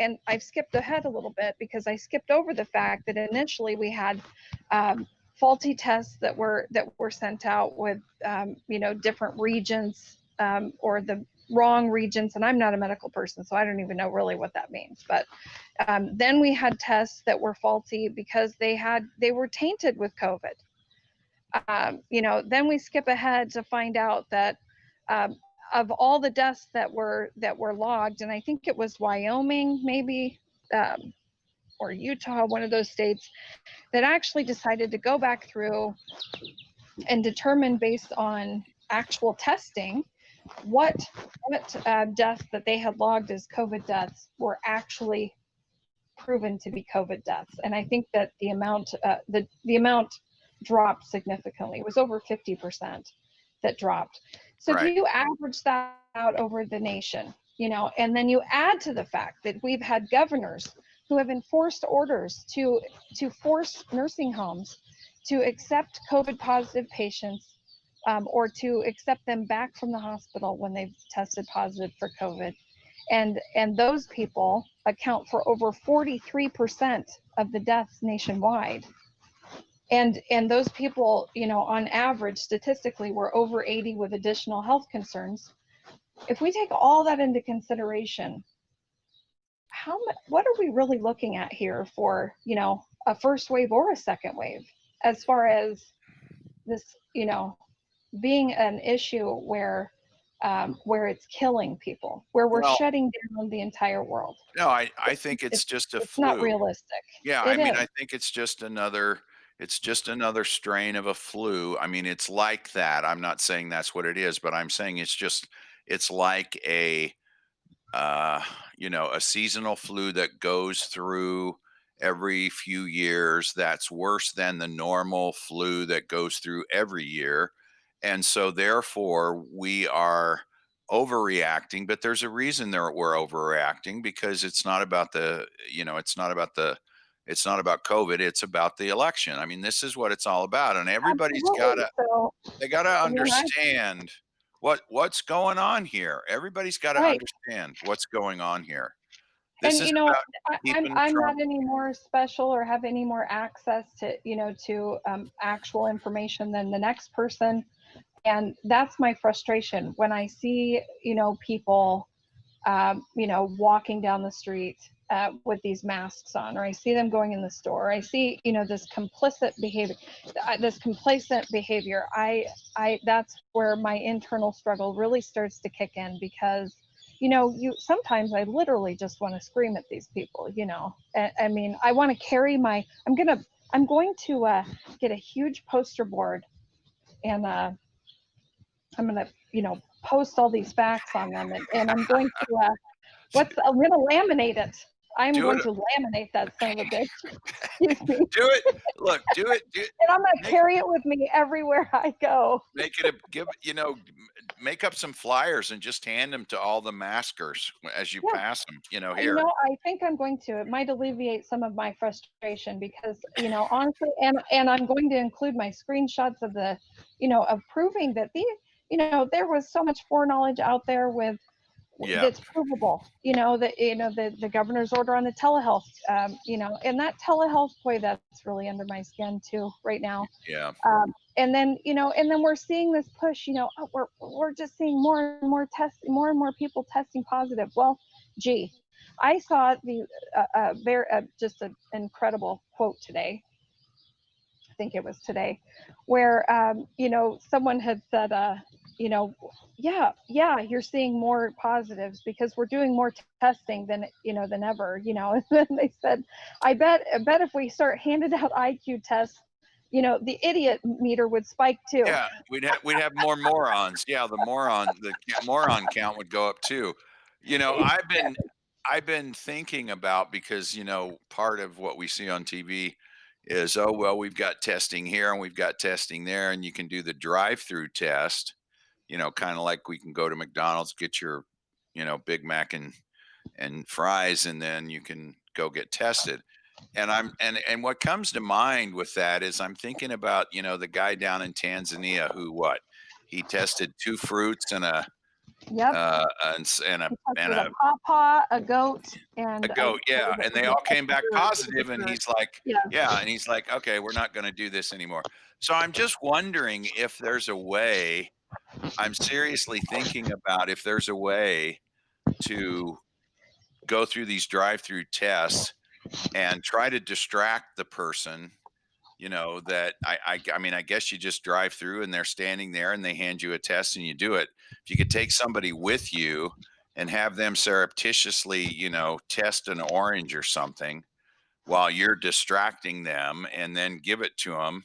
and I've skipped ahead a little bit because I skipped over the fact that initially we had faulty tests that were sent out with, different regions or the wrong regions. And I'm not a medical person, so I don't even know really what that means. But then we had tests that were faulty because they were tainted with COVID. Then we skip ahead to find out that of all the deaths that were logged, and I think it was Wyoming, maybe, or Utah, one of those states, that actually decided to go back through and determine, based on actual testing, what deaths that they had logged as COVID deaths were actually proven to be COVID deaths. And I think that the amount dropped significantly. It was over 50% that dropped. So Right. if you average that out over the nation, and then you add to the fact that we've had governors who have enforced orders to force nursing homes to accept COVID positive patients, or to accept them back from the hospital when they've tested positive for COVID. And those people account for over 43% of the deaths nationwide. And those people, on average, statistically, were over 80 with additional health concerns. If we take all that into consideration, what are we really looking at here for, a first wave or a second wave, as far as this, being an issue where it's killing people, where we're shutting down the entire world? No, I think it's just a It's flu. not realistic. Yeah, It is. I think it's just another strain of a flu. I mean, it's like that. I'm not saying that's what it is, but I'm saying it's like a a seasonal flu that goes through every few years that's worse than the normal flu that goes through every year. And so therefore we are overreacting, but there's a reason we're overreacting, because it's not about it's not about COVID, it's about the election. I mean, this is what it's all about. And everybody's Absolutely. So they got to when understand what's going on here. Everybody's got to right. understand what's going on here. And This is about keeping I'm Trump. not any more special or have any more access to actual information than the next person, and that's my frustration when I see people walking down the street with these masks on, or I see them going in the store. I see this complicit behavior, this complacent behavior. I that's where my internal struggle really starts to kick in, because you sometimes I literally just want to scream at these people. I mean, I want to carry my. I'm going to get a huge poster board, and I'm gonna post all these facts on them, and I'm going to I'm gonna laminate it. I'm Do going it. to laminate that son of a bitch. Excuse me. Do it. Look, do it. And I'm gonna carry it with me everywhere I go. Make it make up some flyers and just hand them to all the maskers as you Yeah. pass them. Here. I think I'm going to. It might alleviate some of my frustration, because, honestly, and I'm going to include my screenshots of the, of proving that there was so much foreknowledge out there with Yeah. that's provable. The governor's order on the telehealth, and that telehealth, boy, that's really under my skin too right now. Yeah. And then we're seeing this push. We're just seeing more and more tests, more and more people testing positive. Well, gee, I saw just an incredible quote today. I think it was today, where someone had said, yeah, you're seeing more positives because we're doing more testing than ever. And then they said, I bet if we start handing out IQ tests, the idiot meter would spike too. Yeah, we'd have more morons. Yeah, the moron count would go up too. I've been thinking about, because part of what we see on TV is, oh well, we've got testing here and we've got testing there, and you can do the drive-through test. Kind of like we can go to McDonald's, get your Big Mac and fries, and then you can go get tested. And what comes to mind with that is I'm thinking about the guy down in Tanzania who he tested 2 fruits and a Yep. and a pawpaw, a goat, and a goat, yeah, and they all came back positive, and he's like, yeah, and he's like, okay, we're not going to do this anymore. So I'm just wondering if there's a way. I'm seriously thinking about if there's a way to go through these drive-through tests and try to distract the person. That I mean, I guess you just drive through and they're standing there and they hand you a test and you do it. If you could take somebody with you and have them surreptitiously, test an orange or something while you're distracting them, and then give it to them,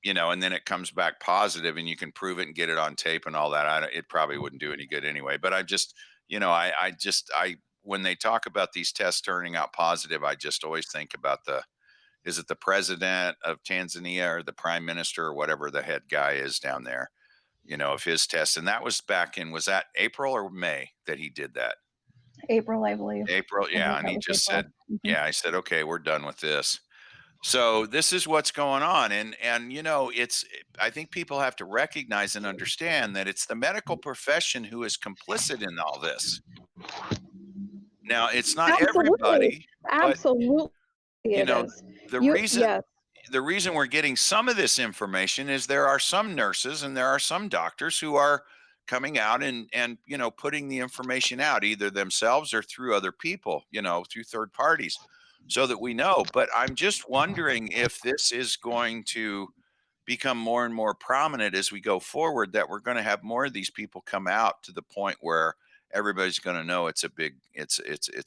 you know, and then it comes back positive and you can prove it and get it on tape and all that. It probably wouldn't do any good anyway. But I just, you know, when they talk about these tests turning out positive, I just always think about is it the president of Tanzania or the prime minister or whatever the head guy is down there, you know, of his test. And that was back in, was that April or May that he did that? April, I believe. April. I Yeah. believe And that he was just April. said, yeah, I said, okay, we're done with this. So this is what's going on. And, you know, I think people have to recognize and understand that it's the medical profession who is complicit in all this. Now, it's not Absolutely. everybody, but, Absolutely you it know, is. the You reason yes. the reason we're getting some of this information is there are some nurses and there are some doctors who are coming out and you know, putting the information out either themselves or through other people, you know, through third parties, so that we know. But I'm just wondering if this is going to become more and more prominent as we go forward, that we're going to have more of these people come out to the point where everybody's going to know it's a big it's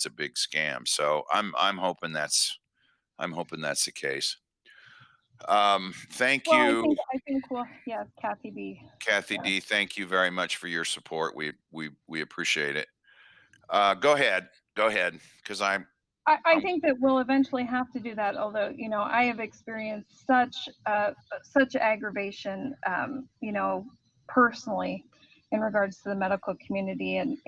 a big scam. So I'm hoping that's the case. Thank Well, you, I think well, yeah, Kathy B. Kathy Yeah. D. Thank you very much for your support. We appreciate it. Go ahead, because I I'm think that we'll eventually have to do that. Although, you know, I have experienced such aggravation, you know, personally, in regards to the medical community, and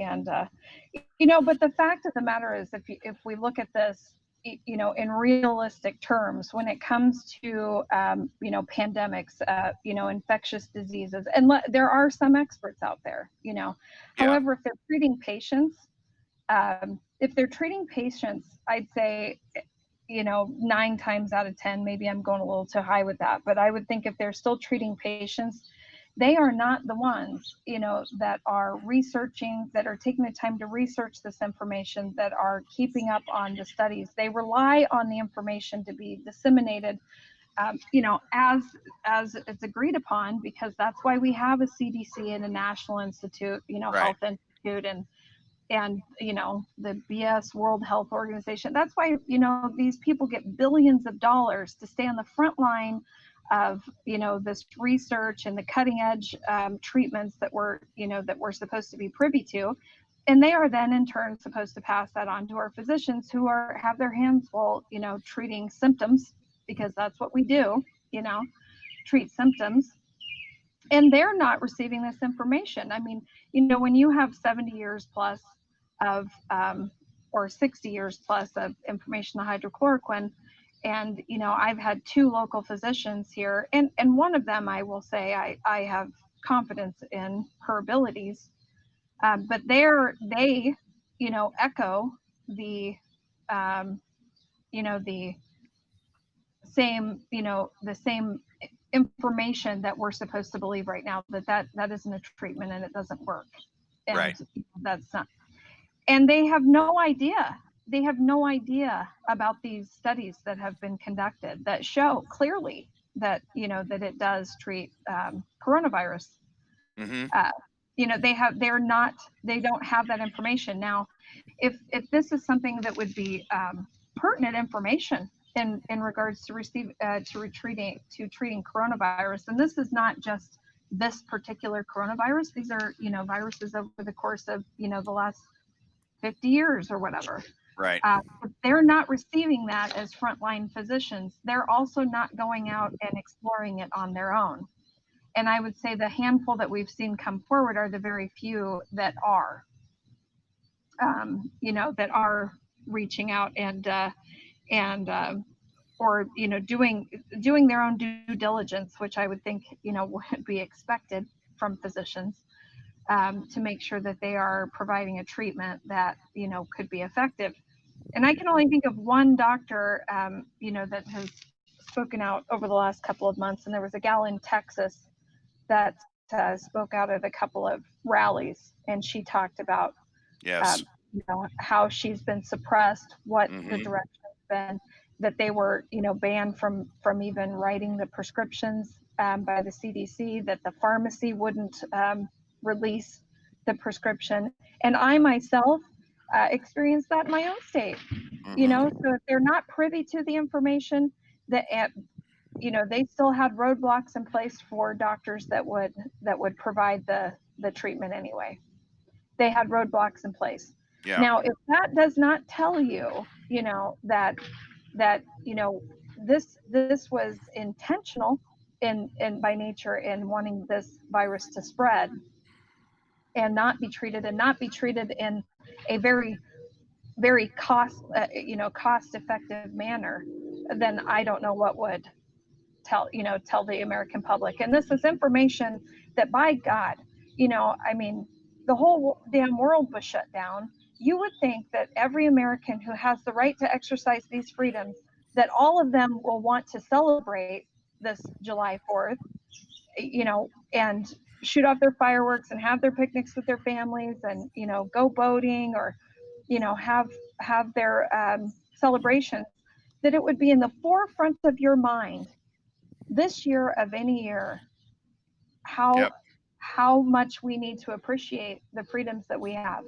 you know. But the fact of the matter is, if we look at this, you know, in realistic terms, when it comes to you know, pandemics, you know, infectious diseases, and there are some experts out there, you know. yeah, However, if they're treating patients, I'd say, you know, 9 times out of 10, maybe I'm going a little too high with that, but I would think if they're still treating patients, they are not the ones, you know, that are researching, that are taking the time to research this information, that are keeping up on the studies. They rely on the information to be disseminated, you know, as it's agreed upon, because that's why we have a CDC and a National Institute, you know, right, Health Institute, and you know, the BS World Health Organization. That's why, you know, these people get billions of dollars to stay on the front line of, you know, this research and the cutting edge treatments that we're supposed to be privy to, and they are then in turn supposed to pass that on to our physicians, who have their hands full, you know, treating symptoms, because that's what we do, you know, treat symptoms. And they're not receiving this information. I mean, you know, when you have 70 years plus of or 60 years plus of information on hydrochloroquine, and you know, I've had 2 local physicians here, and one of them, I will say, I have confidence in her abilities, but they you know, echo the you know, the same information that we're supposed to believe right now, that isn't a treatment and it doesn't work, right, and that's not. And they have no idea. They have no idea about these studies that have been conducted that show clearly that, you know, that it does treat coronavirus. mm-hmm, Uh, you know, they don't have that information. Now, if this is something that would be pertinent information in regards to treating coronavirus, and this is not just this particular coronavirus. These are, you know, viruses over the course of, you know, the last 50 years or whatever. right, If they're not receiving that as frontline physicians, they're also not going out and exploring it on their own. And I would say the handful that we've seen come forward are the very few that are, you know, that are reaching out and or, you know, doing their own due diligence, which I would think, you know, would be expected from physicians, to make sure that they are providing a treatment that, you know, could be effective. And I can only think of one doctor, you know, that has spoken out over the last couple of months. And there was a gal in Texas that spoke out at a couple of rallies, and she talked about, yes, you know, how she's been suppressed, what the mm-hmm, direction has been, that they were, you know, banned from even writing the prescriptions by the CDC, that the pharmacy wouldn't release the prescription. And I myself experienced that in my own state. You mm-hmm, know, so if they're not privy to the information, that they still had roadblocks in place for doctors that would provide the treatment anyway. They had roadblocks in place. Yeah. Now, if that does not tell you, that this was intentional in by nature in wanting this virus to spread and not be treated in a very very cost effective manner, then I don't know what would tell the American public. And this is information that, by God, the whole damn world was shut down. You would think that every American who has the right to exercise these freedoms, that all of them will want to celebrate this July 4th, and shoot off their fireworks and have their picnics with their families, and go boating, or have their celebrations, that it would be in the forefront of your mind this year of any year how much we need to appreciate the freedoms that we have.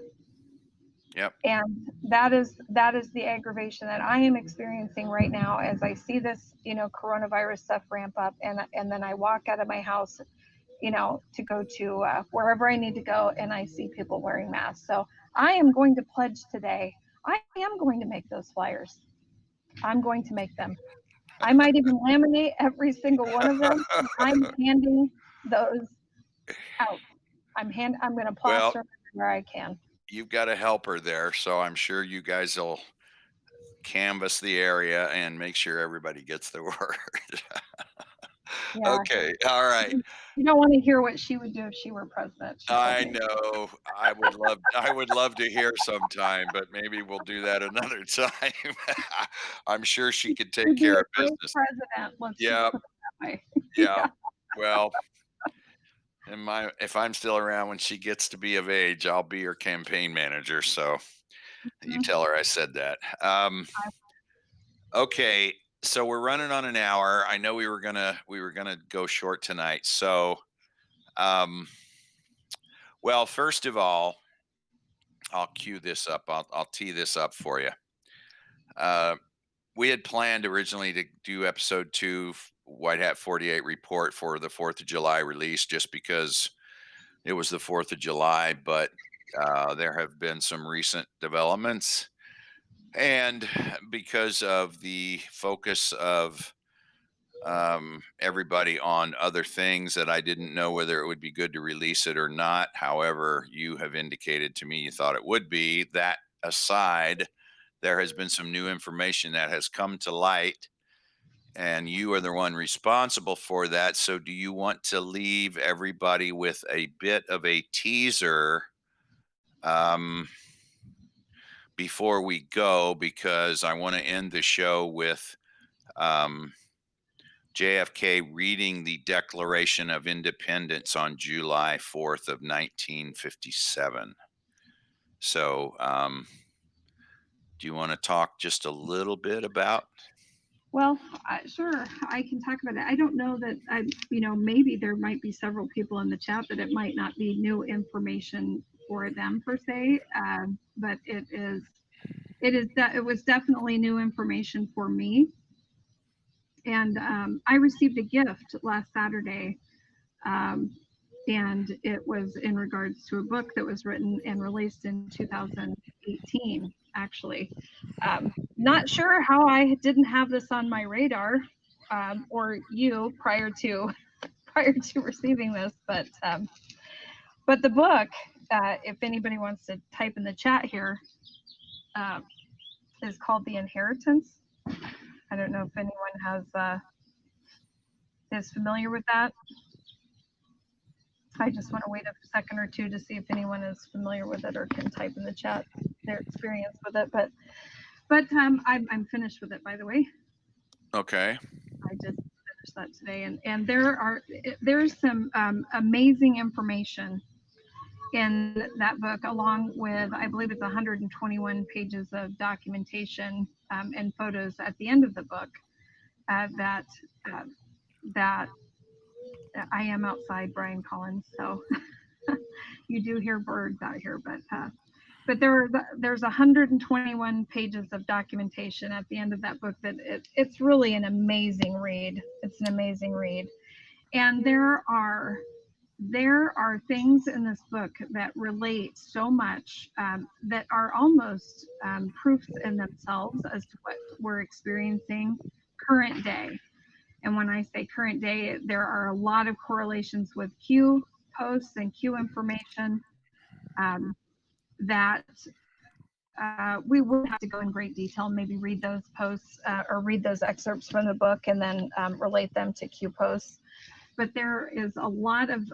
Yep. And that is the aggravation that I am experiencing right now as I see this coronavirus stuff ramp up, and then I walk out of my house to go to wherever I need to go, and I see people wearing masks. So I am going to pledge today. I am going to make those flyers. I'm going to make them. I might even laminate every single one of them. I'm handing those out. I'm going to plaster them where I can. You've got a helper there, so I'm sure you guys will canvass the area and make sure everybody gets the word. Yeah. Okay. All right. You don't want to hear what she would do if she were president. I know. I would love to hear sometime, but maybe we'll do that another time. I'm sure she could take care of business. President. Let's Yeah. put it that way. Yeah. Well, if I'm still around when she gets to be of age, I'll be her campaign manager. So you tell her I said that. Okay. So we're running on an hour. I know we were gonna go short tonight. So, well, first of all, I'll cue this up. I'll tee this up for you. We had planned originally to do episode 2, White Hat 48 report, for the 4th of July release, just because it was the 4th of July. But there have been some recent developments, and because of the focus of everybody on other things, that I didn't know whether it would be good to release it or not. However, you have indicated to me you thought it would be. That aside, there has been some new information that has come to light, and you are the one responsible for that. So do you want to leave everybody with a bit of a teaser before we go? Because I want to end the show with JFK reading the Declaration of Independence on July 4th of 1957. So do you want to talk just a little bit about? Well, sure, I can talk about it. I don't know that maybe there might be several people in the chat that it might not be new information for them per se, but it was definitely new information for me. And I received a gift last Saturday, and it was in regards to a book that was written and released in 2018, actually. Not sure how I didn't have this on my radar, or you, prior to receiving this, but the book, if anybody wants to type in the chat here, is called The Inheritance. I don't know if anyone is familiar with that. I just want to wait a second or two to see if anyone is familiar with it or can type in the chat their experience with it. But I'm finished with it, by the way. Okay. I just finished that today, and there's some amazing information in that book, along with, I believe it's 121 pages of documentation and photos at the end of the book, that I am outside, Brian Collins, so you do hear birds out here, but but there's 121 pages of documentation at the end of that book that it's really an amazing read. It's an amazing read. And there are things in this book that relate so much that are almost proofs in themselves as to what we're experiencing current day. And when I say current day, there are a lot of correlations with Q posts and Q information that we would have to go in great detail and maybe read those posts or read those excerpts from the book and then relate them to Q posts. But there is a lot of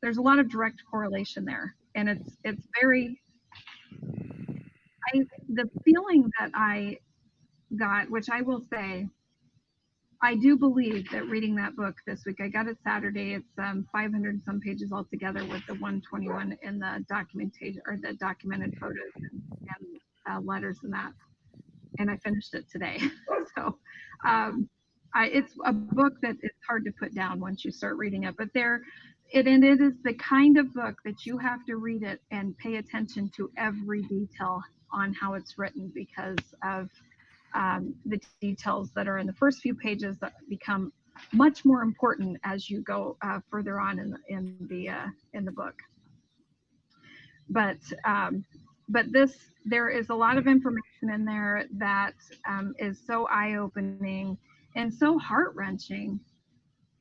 there's a lot of direct correlation there, and it's very the feeling that I got, which I will say, I do believe that reading that book this week, I got it Saturday. It's 500 and some pages altogether with the 121 in the documentation or the documented photos and letters and that. And I finished it today. So it's a book that it's hard to put down once you start reading it. But it is the kind of book that you have to read it and pay attention to every detail on how it's written because of the details that are in the first few pages that become much more important as you go further on in the book. But there is a lot of information in there that is so eye-opening and so heart-wrenching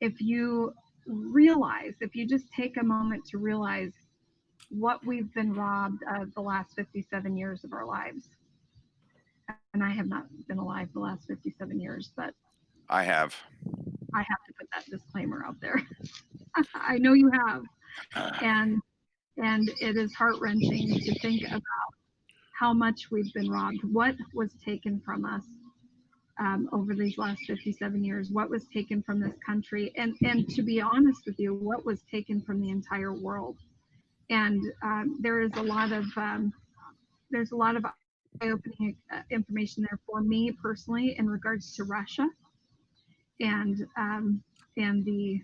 if you just take a moment to realize what we've been robbed of the last 57 years of our lives. And I have not been alive the last 57 years, but I have to put that disclaimer out there. I know you have. And it is heart-wrenching to think about how much we've been robbed, what was taken from us over these last 57 years, what was taken from this country, and to be honest with you, what was taken from the entire world. And there's a lot of eye-opening information there for me personally in regards to Russia and the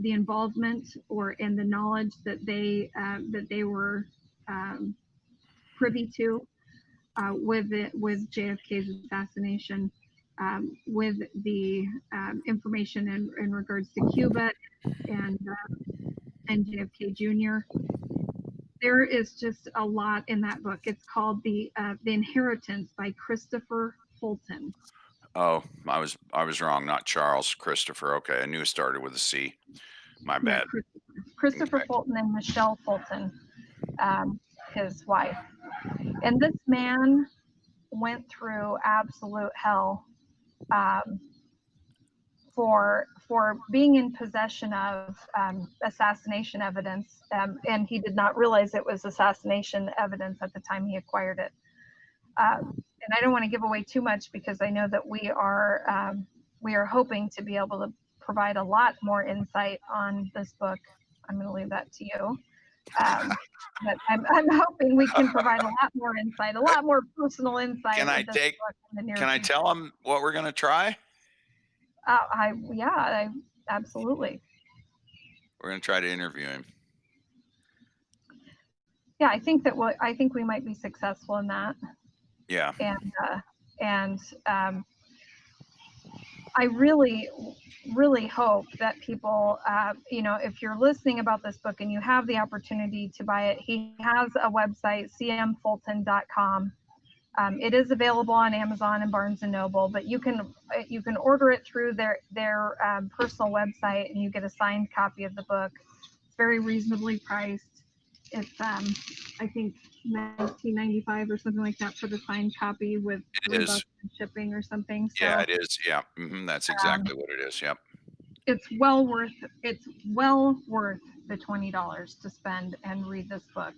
involvement and the knowledge that they were privy to with JFK's assassination, with the information in regards to Cuba and JFK Jr. There is just a lot in that book. It's called The Inheritance by Christopher Fulton. Oh, I was wrong. Not Charles, Christopher. Okay, I knew it started with a C. My bad. Yeah, Christopher okay. Fulton and Michelle Fulton, his wife. And this man went through absolute hell for being in possession of assassination evidence, and he did not realize it was assassination evidence at the time he acquired it. And I don't want to give away too much because I know that we are hoping to be able to provide a lot more insight on this book. I'm going to leave that to you. But I'm hoping we can provide a lot more insight, a lot more personal insight. Can I tell them what we're going to try? Absolutely. We're going to try to interview him. Yeah, I think we might be successful in that. Yeah. And I really, really hope that people, if you're listening about this book and you have the opportunity to buy it, he has a website, cmfulton.com. It is available on Amazon and Barnes and Noble, but you can order it through their personal website and you get a signed copy of the book. It's very reasonably priced. It's I think $19.95 or something like that for the signed copy with $3 shipping or something. So, yeah, it is. Yeah, that's exactly what it is. Yep. It's well worth the $20 to spend and read this book.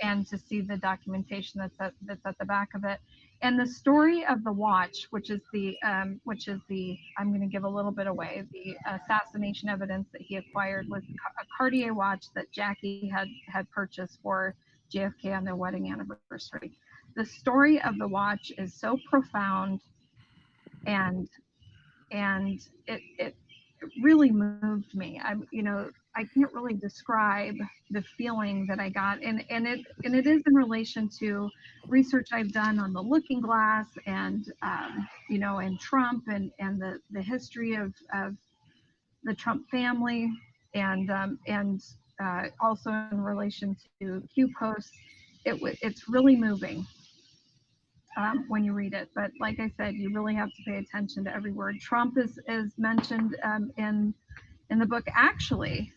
And to see the documentation that's at the back of it, and the story of the watch, which is the I'm going to give a little bit away. The assassination evidence that he acquired was a Cartier watch that Jackie had purchased for JFK on their wedding anniversary. The story of the watch is so profound, and it really moved me. I can't really describe the feeling that I got, and it is in relation to research I've done on the Looking Glass, and and Trump, and the history of the Trump family, and also in relation to Q posts. It's really moving when you read it. But like I said, you really have to pay attention to every word. Trump is mentioned in the book. Actually,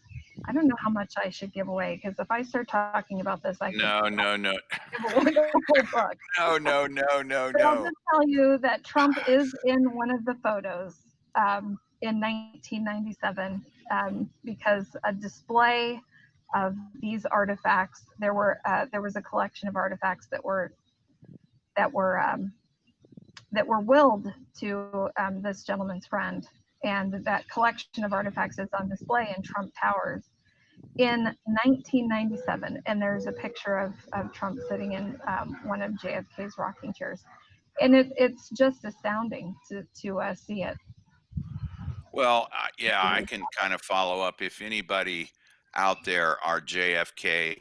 I don't know how much I should give away, because if I start talking about this, I could No, no, no. give away the whole book. No, no, no, no, But I'll no. just tell you that Trump is in one of the photos in 1997, because a display of these artifacts. There was a collection of artifacts that were um, that were willed to this gentleman's friend, and that collection of artifacts is on display in Trump Towers in 1997. And there's a picture of Trump sitting in one of JFK's rocking chairs, and it's just astounding to see it. Well, yeah, I can kind of follow up. If anybody out there are JFK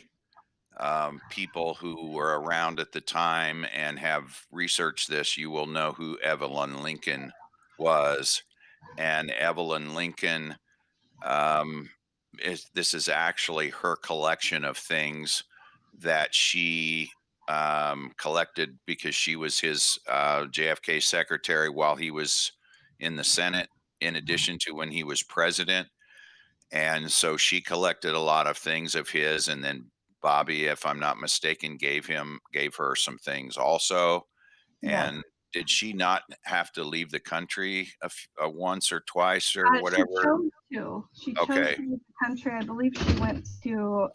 people who were around at the time and have researched this, you will know who Evelyn Lincoln was. And Evelyn Lincoln, um, this is actually her collection of things that she collected because she was his JFK secretary while he was in the Senate, in addition to when he was president. And so she collected a lot of things of his, and then Bobby, if I'm not mistaken, gave her some things also. Yes. And did she not have to leave the country once or twice or She whatever? chose to. She chose Okay. to leave the country. I believe she went to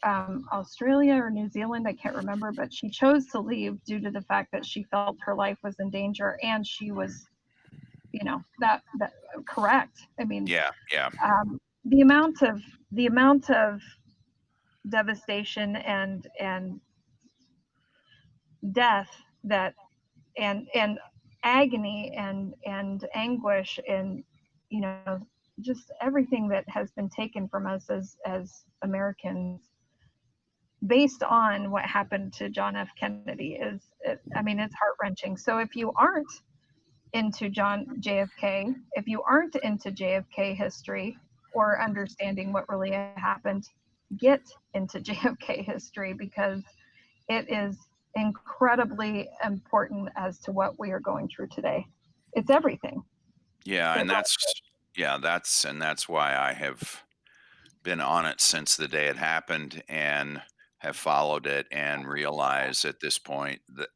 Australia or New Zealand. I can't remember, but she chose to leave due to the fact that she felt her life was in danger, and she was, that correct. I mean, Yeah, yeah. the amount of devastation and death that and agony and anguish, and just everything that has been taken from us as Americans based on what happened to John F. Kennedy I mean, it's heart-wrenching. So if you aren't into JFK, if you aren't into JFK history or understanding what really happened, get into JFK history, because it is incredibly important as to what we are going through today. It's everything. Yeah, It and that's why I have been on it since the day it happened and have followed it and realized at this point that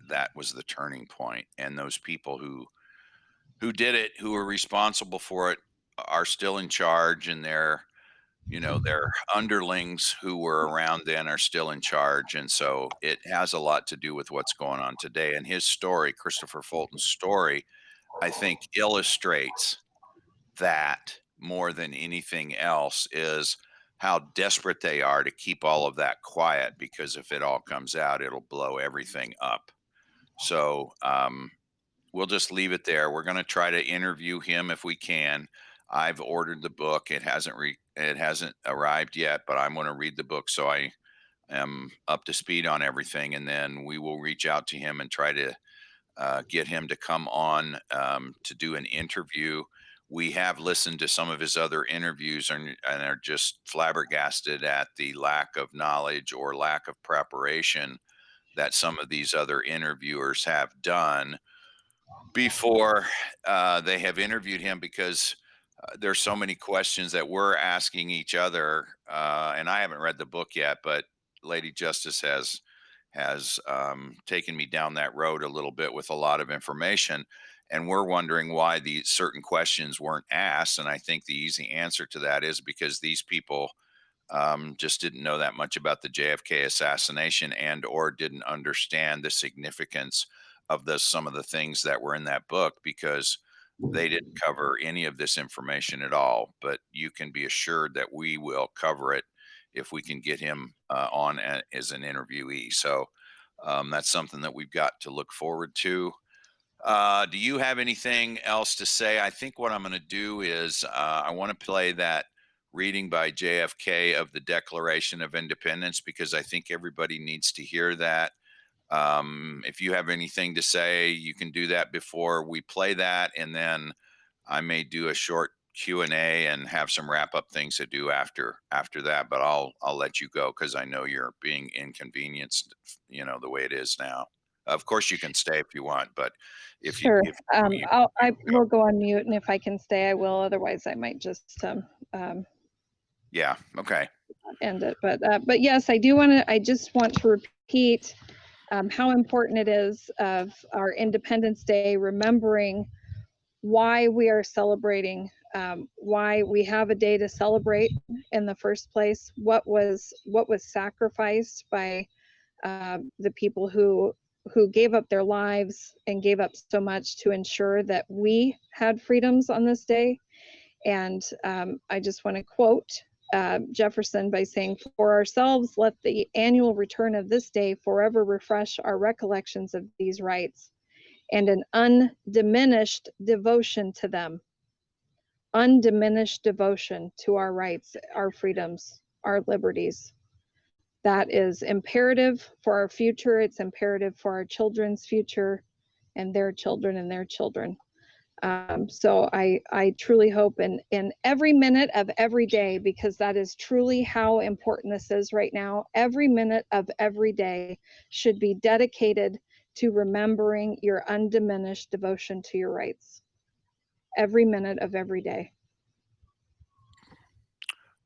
that was the turning point, and those people who did it, who were responsible for it, are still in charge, and their underlings who were around then are still in charge. And so it has a lot to do with what's going on today. And his story, Christopher Fulton's story, I think illustrates that more than anything else, is how desperate they are to keep all of that quiet, because if it all comes out, it'll blow everything up. So we'll just leave it there. We're going to try to interview him if we can. I've ordered the book. It hasn't arrived yet, but I'm going to read the book so I am up to speed on everything, and then we will reach out to him and try to get him to come on to do an interview. We have listened to some of his other interviews, and are just flabbergasted at the lack of knowledge or lack of preparation that some of these other interviewers have done before they have interviewed him, because there's so many questions that we're asking each other. And I haven't read the book yet, but Lady Justice has taken me down that road a little bit with a lot of information, and we're wondering why these certain questions weren't asked. And I think the easy answer to that is because these people just didn't know that much about the JFK assassination, and or didn't understand the significance of some of the things that were in that book, because they didn't cover any of this information at all. But you can be assured that we will cover it if we can get him on as an interviewee. So that's something that we've got to look forward to. Do you have anything else to say? I think what I'm going to do is I want to play that reading by JFK of the Declaration of Independence, because I think everybody needs to hear that. If you have anything to say, you can do that before we play that, and then I may do a short Q&A and have some wrap up things to do after that, but I'll let you go because I know you're being inconvenienced, the way it is now. Of course you can stay if you want, but if Sure. you I will go on mute, and if I can stay, I will. Otherwise, I might just yeah, okay. end it. But yes, I just want to repeat how important it is of our Independence Day, remembering why we are celebrating, why we have a day to celebrate in the first place, what was sacrificed by the people who gave up their lives and gave up so much to ensure that we had freedoms on this day. And I just want to quote Jefferson by saying, "For ourselves, let the annual return of this day forever refresh our recollections of these rights and an undiminished devotion to them." Undiminished devotion to our rights, our freedoms, our liberties. That is imperative for our future. It's imperative for our children's future and their children and their children. So I truly hope in every minute of every day, because that is truly how important this is right now, every minute of every day should be dedicated to remembering your undiminished devotion to your rights. Every minute of every day.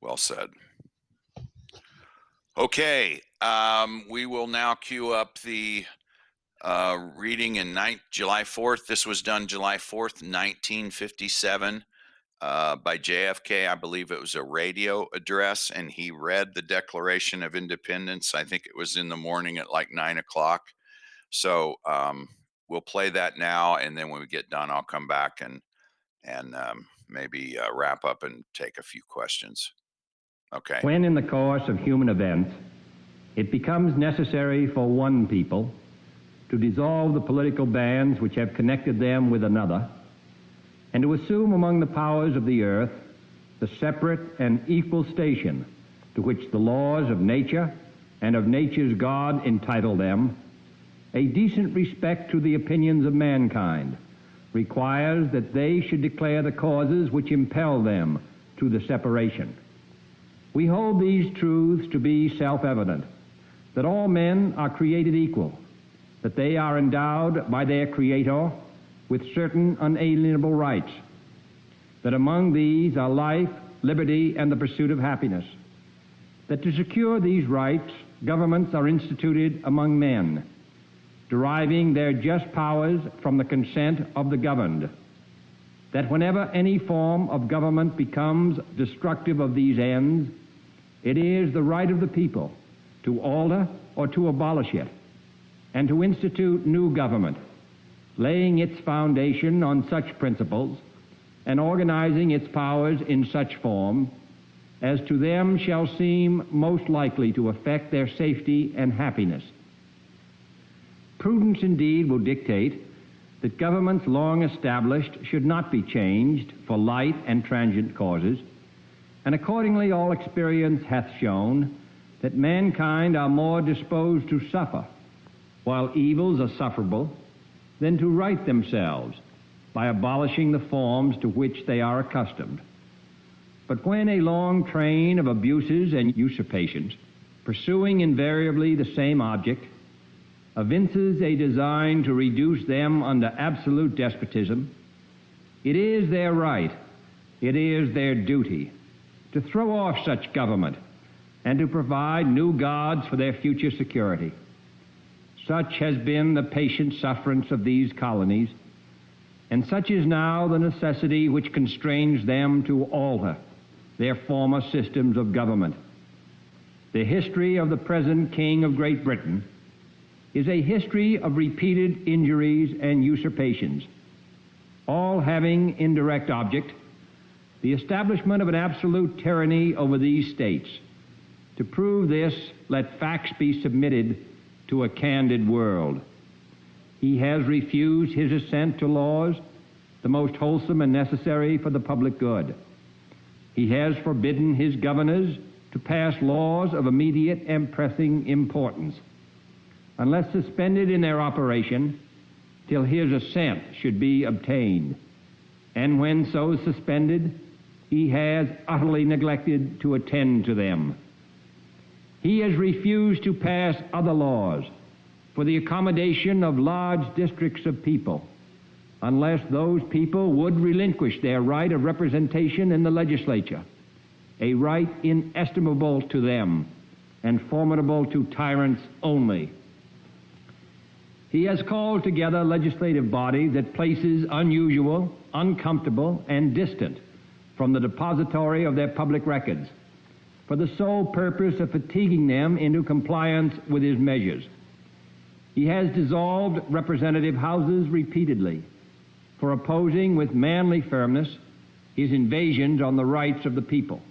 Well said. Okay, we will now cue up the reading in July 4th. This was done July 4th, 1957 by JFK. I believe it was a radio address, and he read the Declaration of Independence. I think it was in the morning at like 9 o'clock. So we'll play that now, and then when we get done, I'll come back and maybe wrap up and take a few questions. Okay. When in the course of human events, it becomes necessary for one people to dissolve the political bands which have connected them with another, and to assume among the powers of the earth the separate and equal station to which the laws of nature and of nature's God entitle them, a decent respect to the opinions of mankind requires that they should declare the causes which impel them to the separation. We hold these truths to be self-evident, that all men are created equal, that they are endowed by their Creator with certain unalienable rights, that among these are life, liberty, and the pursuit of happiness, that to secure these rights, governments are instituted among men, deriving their just powers from the consent of the governed, that whenever any form of government becomes destructive of these ends, it is the right of the people to alter or to abolish it, and to institute new government, laying its foundation on such principles and organizing its powers in such form as to them shall seem most likely to affect their safety and happiness. Prudence indeed will dictate that governments long established should not be changed for light and transient causes, and accordingly all experience hath shown that mankind are more disposed to suffer, while evils are sufferable, than to right themselves by abolishing the forms to which they are accustomed. But when a long train of abuses and usurpations, pursuing invariably the same object, evinces a design to reduce them under absolute despotism, it is their right, it is their duty, to throw off such government and to provide new gods for their future security. Such has been the patient sufferance of these colonies, and such is now the necessity which constrains them to alter their former systems of government. The history of the present King of Great Britain is a history of repeated injuries and usurpations, all having in direct object the establishment of an absolute tyranny over these states. To prove this, let facts be submitted to a candid world. He has refused his assent to laws the most wholesome and necessary for the public good. He has forbidden his governors to pass laws of immediate and pressing importance, unless suspended in their operation till his assent should be obtained. And when so suspended, he has utterly neglected to attend to them. He has refused to pass other laws for the accommodation of large districts of people, unless those people would relinquish their right of representation in the legislature, a right inestimable to them and formidable to tyrants only. He has called together legislative bodies at places unusual, uncomfortable, and distant from the depository of their public records, for the sole purpose of fatiguing them into compliance with his measures. He has dissolved representative houses repeatedly for opposing with manly firmness his invasions on the rights of the people.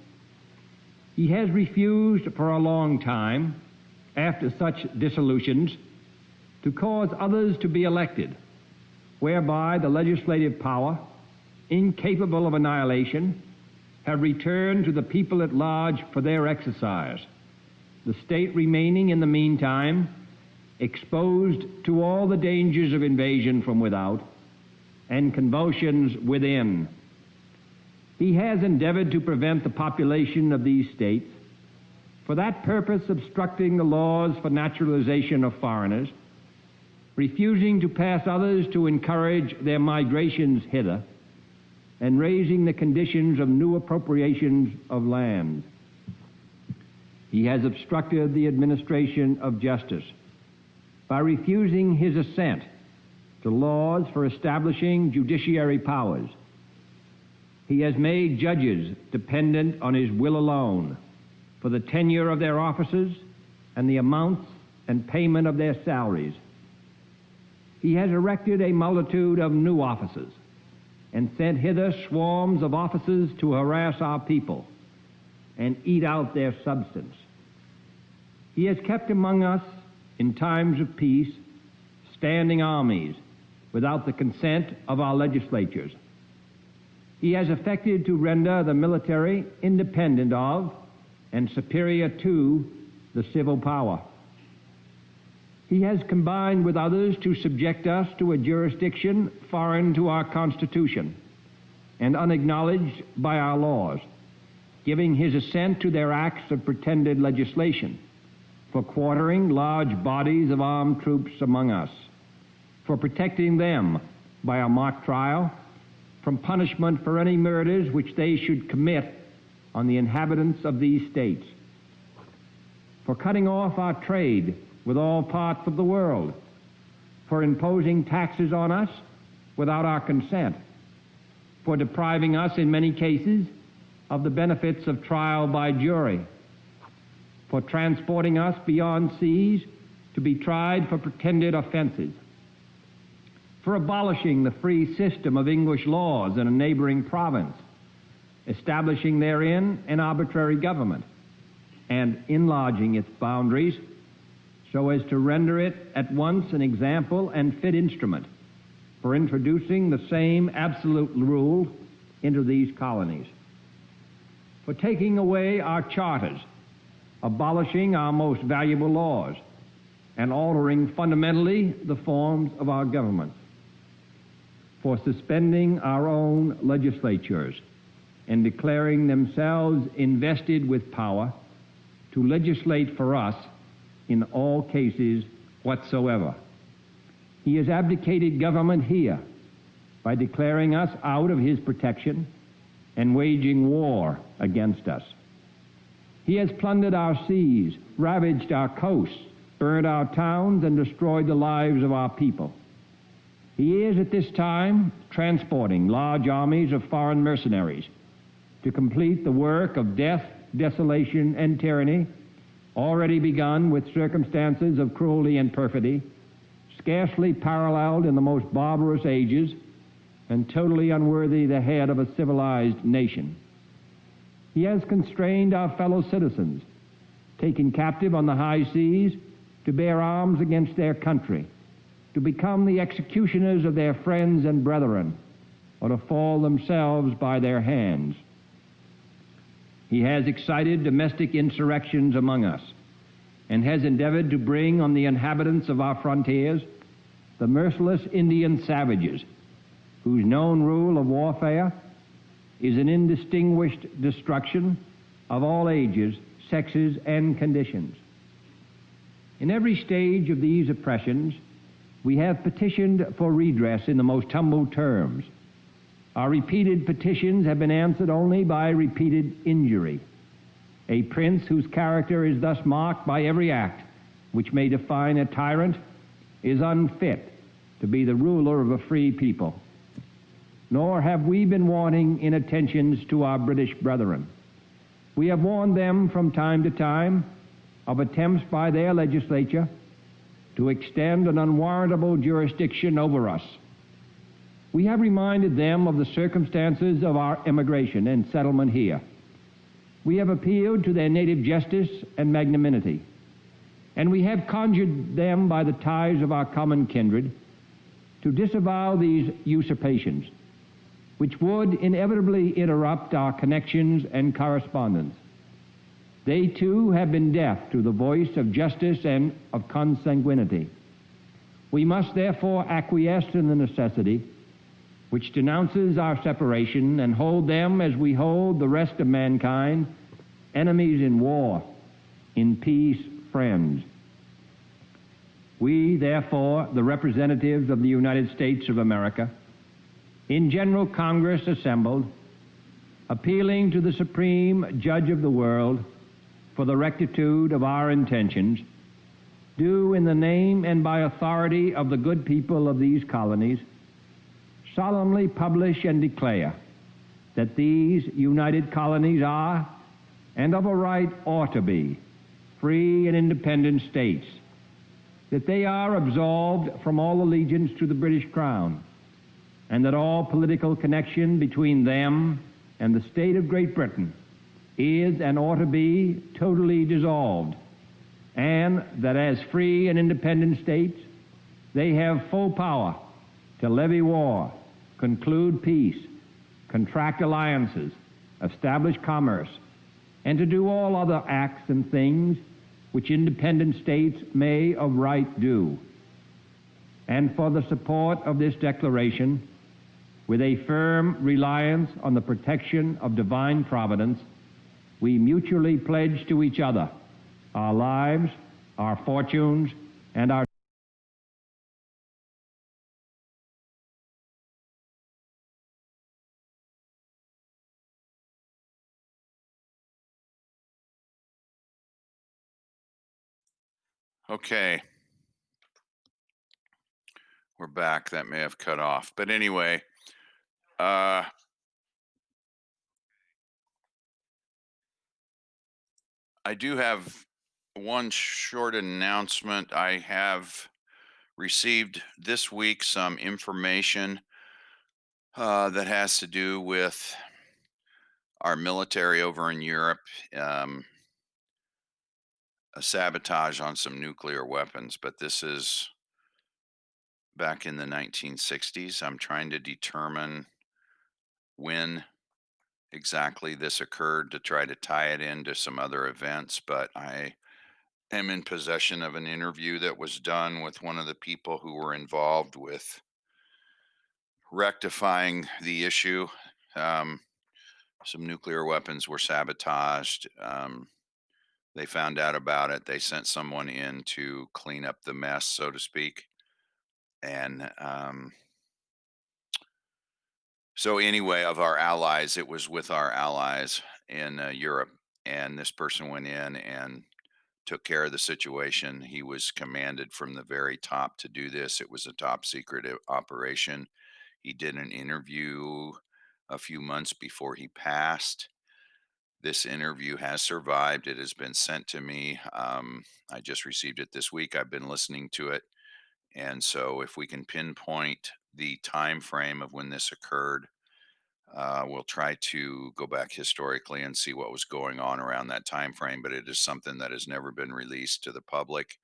He has refused for a long time, after such dissolutions, to cause others to be elected, whereby the legislative power, incapable of annihilation, have returned to the people at large for their exercise, the state remaining in the meantime exposed to all the dangers of invasion from without and convulsions within. He has endeavored to prevent the population of these states, for that purpose obstructing the laws for naturalization of foreigners, refusing to pass others to encourage their migrations hither, and raising the conditions of new appropriations of land. He has obstructed the administration of justice by refusing his assent to laws for establishing judiciary powers. He has made judges dependent on his will alone for the tenure of their offices and the amounts and payment of their salaries. He has erected a multitude of new offices and sent hither swarms of officers to harass our people and eat out their substance. He has kept among us, in times of peace, standing armies without the consent of our legislatures. He has affected to render the military independent of and superior to the civil power. He has combined with others to subject us to a jurisdiction foreign to our Constitution and unacknowledged by our laws, giving his assent to their acts of pretended legislation, for quartering large bodies of armed troops among us, for protecting them by a mock trial from punishment for any murders which they should commit on the inhabitants of these states, for cutting off our trade with all parts of the world, for imposing taxes on us without our consent, for depriving us in many cases of the benefits of trial by jury, for transporting us beyond seas to be tried for pretended offenses, for abolishing the free system of English laws in a neighboring province, establishing therein an arbitrary government, and enlarging its boundaries so as to render it at once an example and fit instrument for introducing the same absolute rule into these colonies, for taking away our charters, abolishing our most valuable laws, and altering fundamentally the forms of our government, for suspending our own legislatures and declaring themselves invested with power to legislate for us in all cases whatsoever. He has abdicated government here by declaring us out of his protection and waging war against us. He has plundered our seas, ravaged our coasts, burned our towns, and destroyed the lives of our people. He is at this time transporting large armies of foreign mercenaries to complete the work of death, desolation, and tyranny already begun with circumstances of cruelty and perfidy, scarcely paralleled in the most barbarous ages, and totally unworthy the head of a civilized nation. He has constrained our fellow citizens, taken captive on the high seas, to bear arms against their country, to become the executioners of their friends and brethren, or to fall themselves by their hands. He has excited domestic insurrections among us, and has endeavored to bring on the inhabitants of our frontiers the merciless Indian savages, whose known rule of warfare is an indistinguished destruction of all ages, sexes, and conditions. In every stage of these oppressions, we have petitioned for redress in the most humble terms. Our repeated petitions have been answered only by repeated injury. A prince whose character is thus marked by every act which may define a tyrant is unfit to be the ruler of a free people. Nor have we been wanting in attentions to our British brethren. We have warned them from time to time of attempts by their legislature to extend an unwarrantable jurisdiction over us. We have reminded them of the circumstances of our immigration and settlement here. We have appealed to their native justice and magnanimity, and we have conjured them by the ties of our common kindred to disavow these usurpations, which would inevitably interrupt our connections and correspondence. They too have been deaf to the voice of justice and of consanguinity. We must therefore acquiesce in the necessity which denounces our separation, and hold them as we hold the rest of mankind, enemies in war, in peace friends. We, therefore, the representatives of the United States of America, in General Congress assembled, appealing to the Supreme Judge of the world for the rectitude of our intentions, do in the name and by authority of the good people of these colonies solemnly publish and declare that these united colonies are, and of a right ought to be, free and independent states, that they are absolved from all allegiance to the British Crown, and that all political connection between them and the state of Great Britain is and ought to be totally dissolved, and that as free and independent states, they have full power to levy war, conclude peace, contract alliances, establish commerce, and to do all other acts and things which independent states may of right do. And for the support of this declaration, with a firm reliance on the protection of divine providence, we mutually pledge to each other our lives, our fortunes, and our Okay. We're back. That may have cut off. But anyway, I do have one short announcement. I have received this week some information that has to do with our military over in Europe, a sabotage on some nuclear weapons, but this is back in the 1960s. I'm trying to determine when exactly this occurred to try to tie it into some other events, but I am in possession of an interview that was done with one of the people who were involved with rectifying the issue. Some nuclear weapons were sabotaged. They found out about it. They sent someone in to clean up the mess, so to speak. And so anyway, of our allies, it was with our allies in Europe. And this person went in and took care of the situation. He was commanded from the very top to do this. It was a top secret operation. He did an interview a few months before he passed. This interview has survived. It has been sent to me. I just received it this week. I've been listening to it. And so if we can pinpoint the time frame of when this occurred, we'll try to go back historically and see what was going on around that time frame. But it is something that has never been released to the public.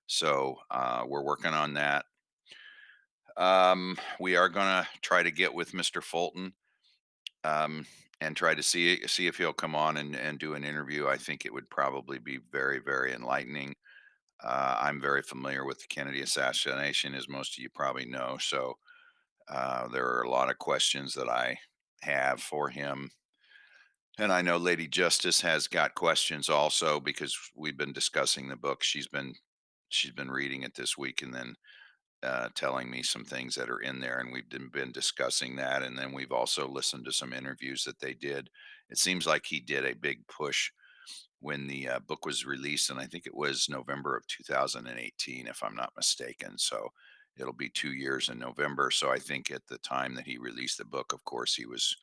So we're working on that. We are going to try to get with Mr. Fulton and try to see if he'll come on and do an interview. I think it would probably be very, very enlightening. I'm very familiar with the Kennedy assassination, as most of you probably know. So there are a lot of questions that I have for him. And I know Lady Justice has got questions also, because we've been discussing the book. She's been reading it this week, and then telling me some things that are in there, and we've been discussing that. And then we've also listened to some interviews that they did. It seems like he did a big push when the book was released, and I think it was November of 2018, if I'm not mistaken. So it'll be 2 years in November. So I think at the time that he released the book, of course, he was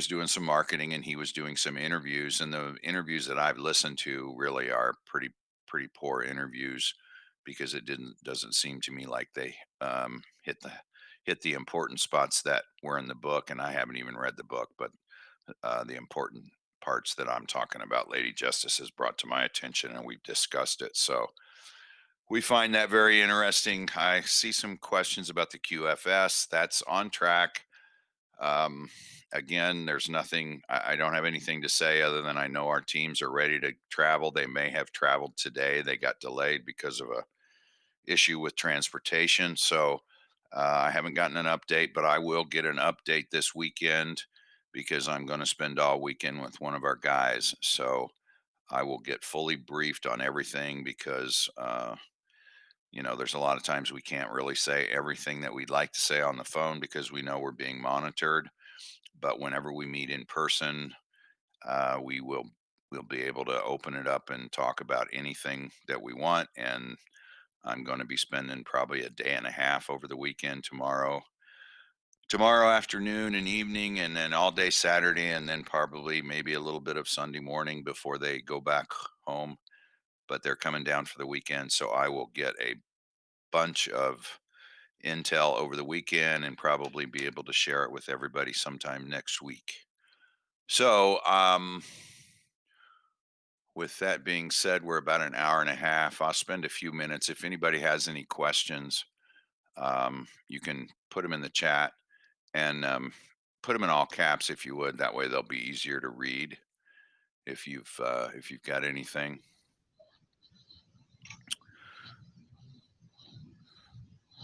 doing some marketing, and he was doing some interviews. And the interviews that I've listened to really are pretty poor interviews, because it doesn't seem to me like they hit the important spots that were in the book. And I haven't even read the book, but the important parts that I'm talking about, Lady Justice has brought to my attention, and we've discussed it. So we find that very interesting. I see some questions about the QFS. That's on track. Again, there's nothing, I don't have anything to say other than I know our teams are ready to travel. They may have traveled today. They got delayed because of a issue with transportation. So I haven't gotten an update, but I will get an update this weekend, because I'm going to spend all weekend with one of our guys. So I will get fully briefed on everything, because there's a lot of times we can't really say everything that we'd like to say on the phone, because we know we're being monitored. But whenever we meet in person, we'll be able to open it up and talk about anything that we want. And I'm going to be spending probably a day and a half over the weekend, tomorrow afternoon and evening, and then all day Saturday, and then probably maybe a little bit of Sunday morning before they go back home. But they're coming down for the weekend, so I will get a bunch of intel over the weekend and probably be able to share it with everybody sometime next week. So, with that being said, we're about an hour and a half. I'll spend a few minutes. If anybody has any questions, you can put them in the chat, and put them in all caps if you would. That way they'll be easier to read if you've got anything.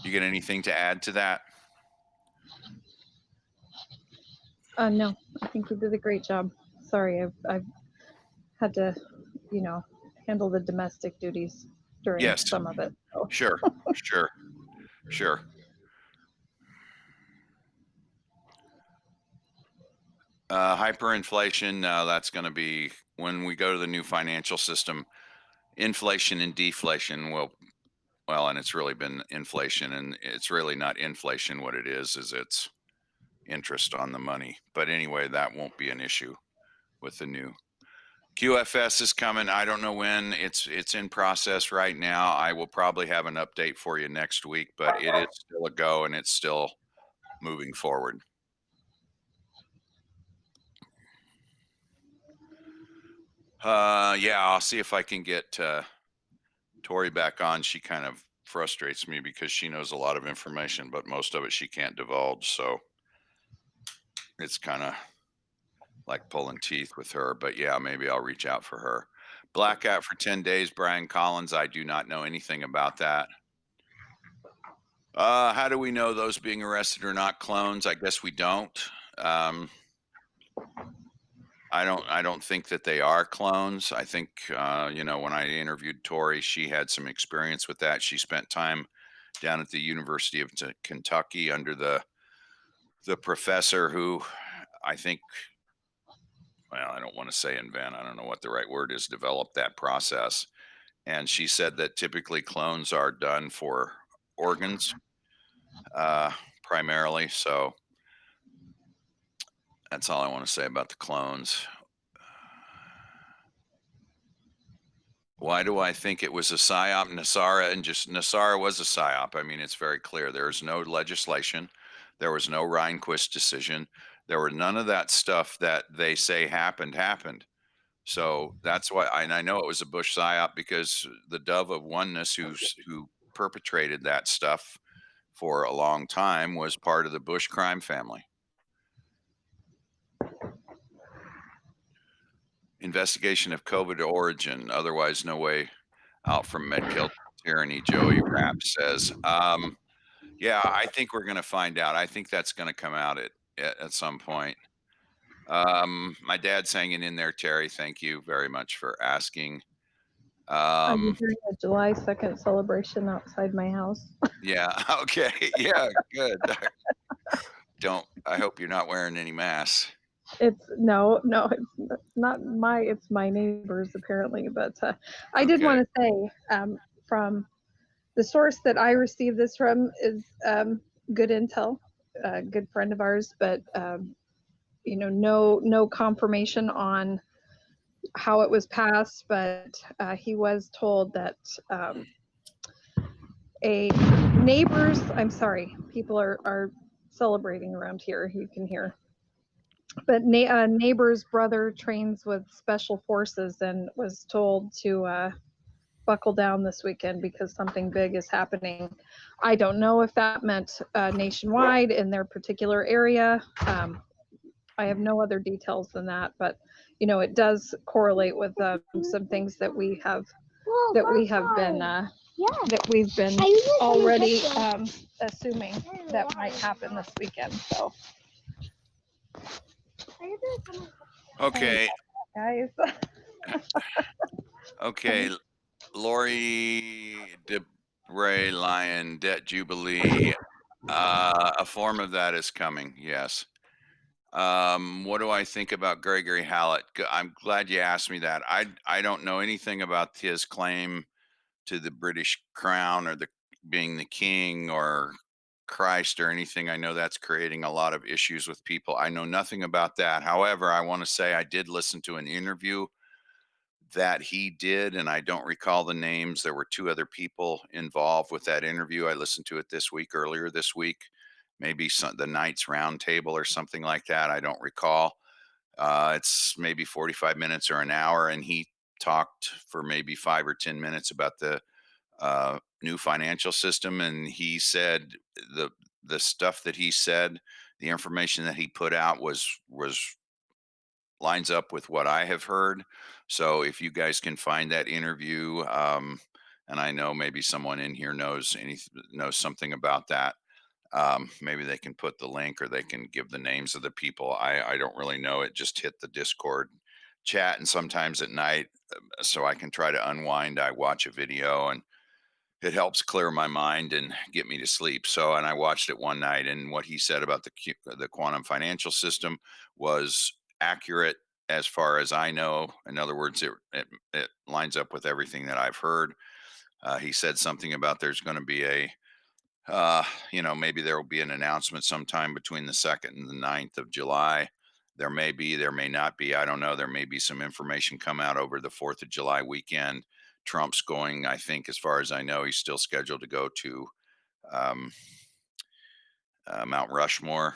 You get anything to add to that? No, I think you did a great job. Sorry, I've had to, handle the domestic duties during Yes. some of it. So. Sure. Sure. Hyperinflation, that's going to be when we go to the new financial system. Inflation and deflation will, and it's really been inflation, and it's really not inflation. What it is it's interest on the money. But anyway, that won't be an issue with the new QFS is coming. I don't know when. It's in process right now. I will probably have an update for you next week, but it is still a go, and it's still moving forward. Yeah, I'll see if I can get Tori back on. She kind of frustrates me because she knows a lot of information, but most of it she can't divulge. So it's kind of like pulling teeth with her. But yeah, maybe I'll reach out for her. Blackout for 10 days, Brian Collins. I do not know anything about that. How do we know those being arrested are not clones? I guess we don't. I don't think that they are clones. I think, when I interviewed Tori, she had some experience with that. She spent time down at the University of Kentucky under the professor who, I think, I don't want to say invent, I don't know what the right word is, developed that process. And she said that typically clones are done for organs, primarily. So that's all I want to say about the clones. Why do I think it was a PSYOP? Nassara was a PSYOP. I mean, it's very clear. There's no legislation. There was no Rehnquist decision. There were none of that stuff that they say happened. So that's why, and I know it was a Bush PSYOP, because the dove of oneness who perpetrated that stuff for a long time was part of the Bush crime family. Investigation of COVID origin, otherwise no way out from Medkill tyranny, Joey Rapp says. Yeah, I think we're going to find out. I think that's going to come out at some point. My dad's hanging in there, Terry. Thank you very much for asking. I'm doing a July 2nd celebration outside my house. Yeah. Okay. Yeah. Good. I hope you're not wearing any masks. It's no, it's not it's my neighbors apparently, but I did Okay. want to say from the source that I received this from is good intel, a good friend of ours, but no confirmation on how it was passed, but he was told that a neighbors, I'm sorry, people are celebrating around here, you can hear. But neighbor's brother trains with special forces and was told to buckle down this weekend because something big is happening. I don't know if that meant nationwide in their particular area. I have no other details than that, but it does correlate with some things that we've been already assuming that might happen this weekend. So. Okay. Guys. Okay. Lori DeBray Lyon, Debt Jubilee. A form of that is coming. Yes. What do I think about Gregory Hallett? I'm glad you asked me that. I don't know anything about his claim to the British crown or being the king or Christ or anything. I know that's creating a lot of issues with people. I know nothing about that. However, I want to say I did listen to an interview that he did, and I don't recall the names. There were two other people involved with that interview. I listened to it earlier this week, maybe the Knights Round Table or something like that. I don't recall. It's maybe 45 minutes or an hour, and he talked for maybe 5 or 10 minutes about the new financial system, and he said the stuff that he said, the information that he put out was lines up with what I have heard. So if you guys can find that interview, and I know maybe someone in here knows something about that, maybe they can put the link or they can give the names of the people. I don't really know. It just hit the Discord chat, and sometimes at night, so I can try to unwind, I watch a video and it helps clear my mind and get me to sleep. So, and I watched it one night, and what he said about the quantum financial system was accurate as far as I know. In other words, it lines up with everything that I've heard. He said something about there's going to be maybe there will be an announcement sometime between the 2nd and the 9th of July. There may be, there may not be. I don't know. There may be some information come out over the 4th of July weekend. Trump's going, I think, as far as I know, he's still scheduled to go to Mount Rushmore.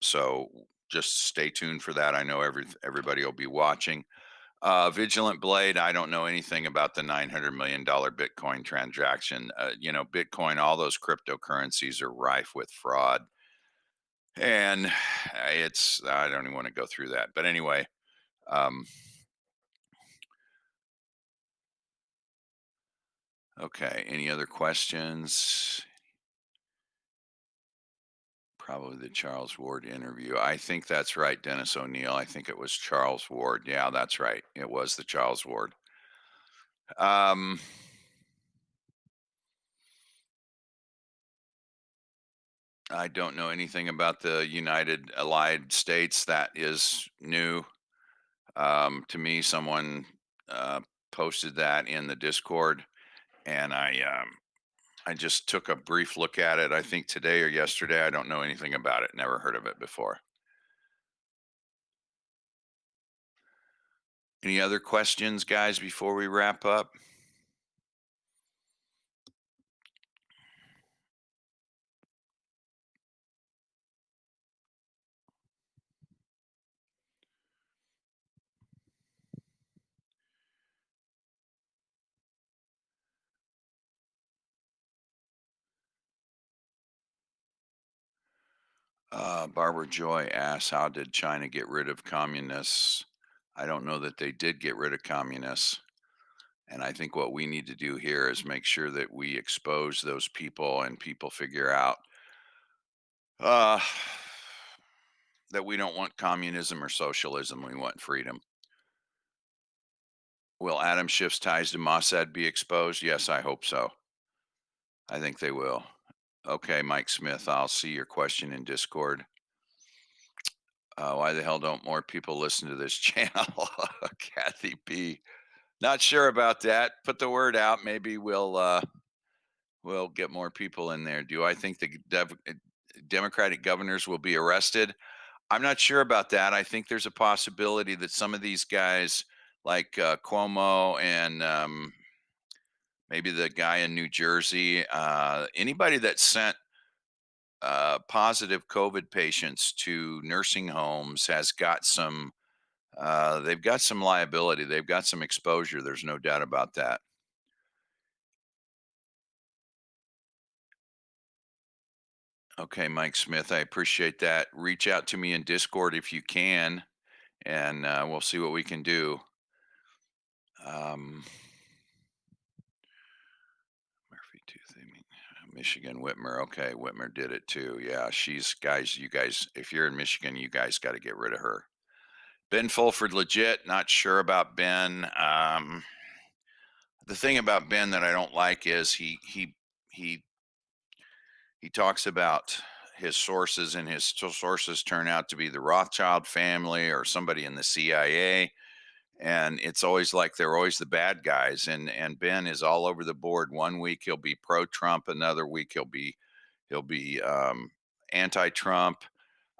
So just stay tuned for that. I know everybody will be watching. Vigilant Blade, I don't know anything about the $900 million Bitcoin transaction. Bitcoin, all those cryptocurrencies are rife with fraud. And I don't even want to go through that. But anyway, okay. Any other questions? Probably the Charles Ward interview. I think that's right, Dennis O'Neill. I think it was Charles Ward. Yeah, that's right. It was the Charles Ward. I don't know anything about the United Allied States. That is new to me. Someone posted that in the Discord, and I just took a brief look at it. I think today or yesterday. I don't know anything about it. Never heard of it before. Any other questions, guys, before we wrap up? Barbara Joy asks, how did China get rid of communists? I don't know that they did get rid of communists. And I think what we need to do here is make sure that we expose those people and people figure out uh, that we don't want communism or socialism. We want freedom. Will Adam Schiff's ties to Mossad be exposed? Yes, I hope so. I think they will. Okay, Mike Smith, I'll see your question in Discord. Why the hell don't more people listen to this channel? Kathy B. Not sure about that. Put the word out. Maybe we'll get more people in there. Do I think the Democratic governors will be arrested? I'm not sure about that. I think there's a possibility that some of these guys, like Cuomo and maybe the guy in New Jersey, anybody that sent positive COVID patients to nursing homes has got some. They've got some liability. They've got some exposure. There's no doubt about that. Okay, Mike Smith, I appreciate that. Reach out to me in Discord if you can, and we'll see what we can do. Murphy Tooth, I mean, Michigan Whitmer. Okay, Whitmer did it too. Yeah, she's guys. You guys, if you're in Michigan, you guys got to get rid of her. Ben Fulford, legit. Not sure about Ben. The thing about Ben that I don't like is he talks about his sources, and his sources turn out to be the Rothschild family or somebody in the CIA. And it's always like they're always the bad guys. And Ben is all over the board. One week he'll be pro-Trump, another week he'll be anti-Trump.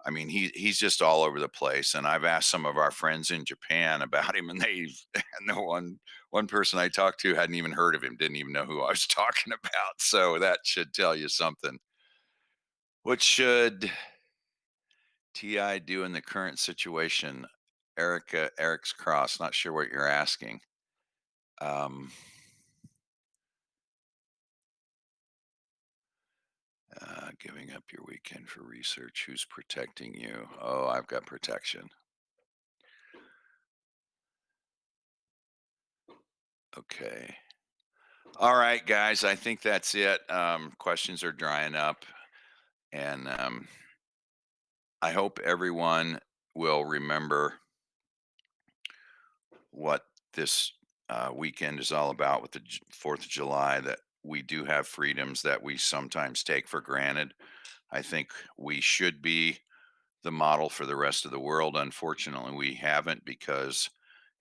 I mean, he's just all over the place. And I've asked some of our friends in Japan about him, and the one person I talked to hadn't even heard of him, didn't even know who I was talking about. So that should tell you something. What should TI do in the current situation? Eric's Cross. Not sure what you're asking. Giving up your weekend for research. Who's protecting you? Oh, I've got protection. Okay. All right, guys. I think that's it. Questions are drying up. And I hope everyone will remember what this weekend is all about with the 4th of July, that we do have freedoms that we sometimes take for granted. I think we should be the model for the rest of the world. Unfortunately, we haven't, because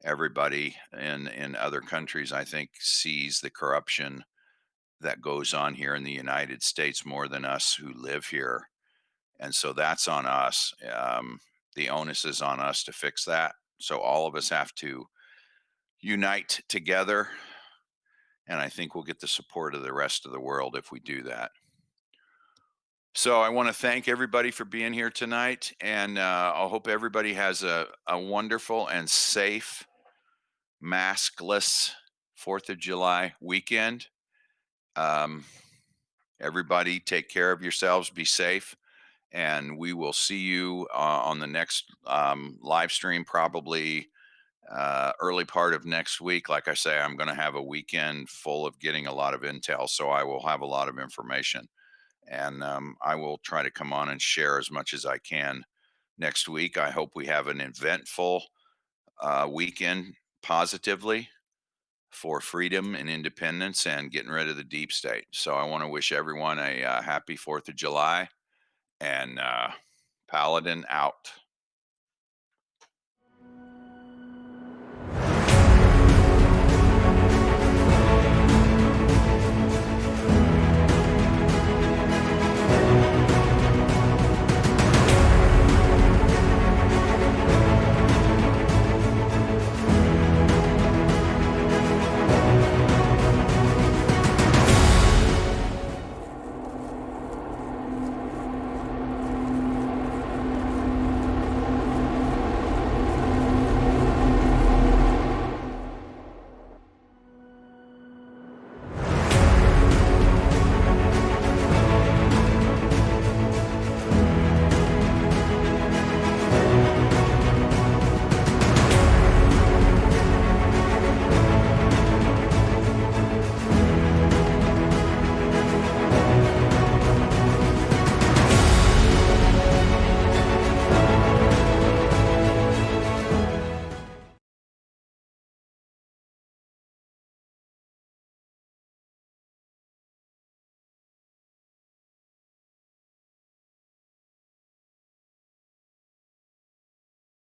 everybody in other countries, I think, sees the corruption that goes on here in the United States more than us who live here. And so that's on us. The onus is on us to fix that. So all of us have to unite together. And I think we'll get the support of the rest of the world if we do that. So I want to thank everybody for being here tonight. And I hope everybody has a wonderful and safe, maskless 4th of July weekend. Everybody take care of yourselves, be safe, and we will see you on the next live stream, probably early part of next week. Like I say, I'm going to have a weekend full of getting a lot of intel, so I will have a lot of information, and I will try to come on and share as much as I can next week. I hope we have an eventful weekend positively for freedom and independence and getting rid of the deep state. So I want to wish everyone a happy 4th of July, and Paladin out.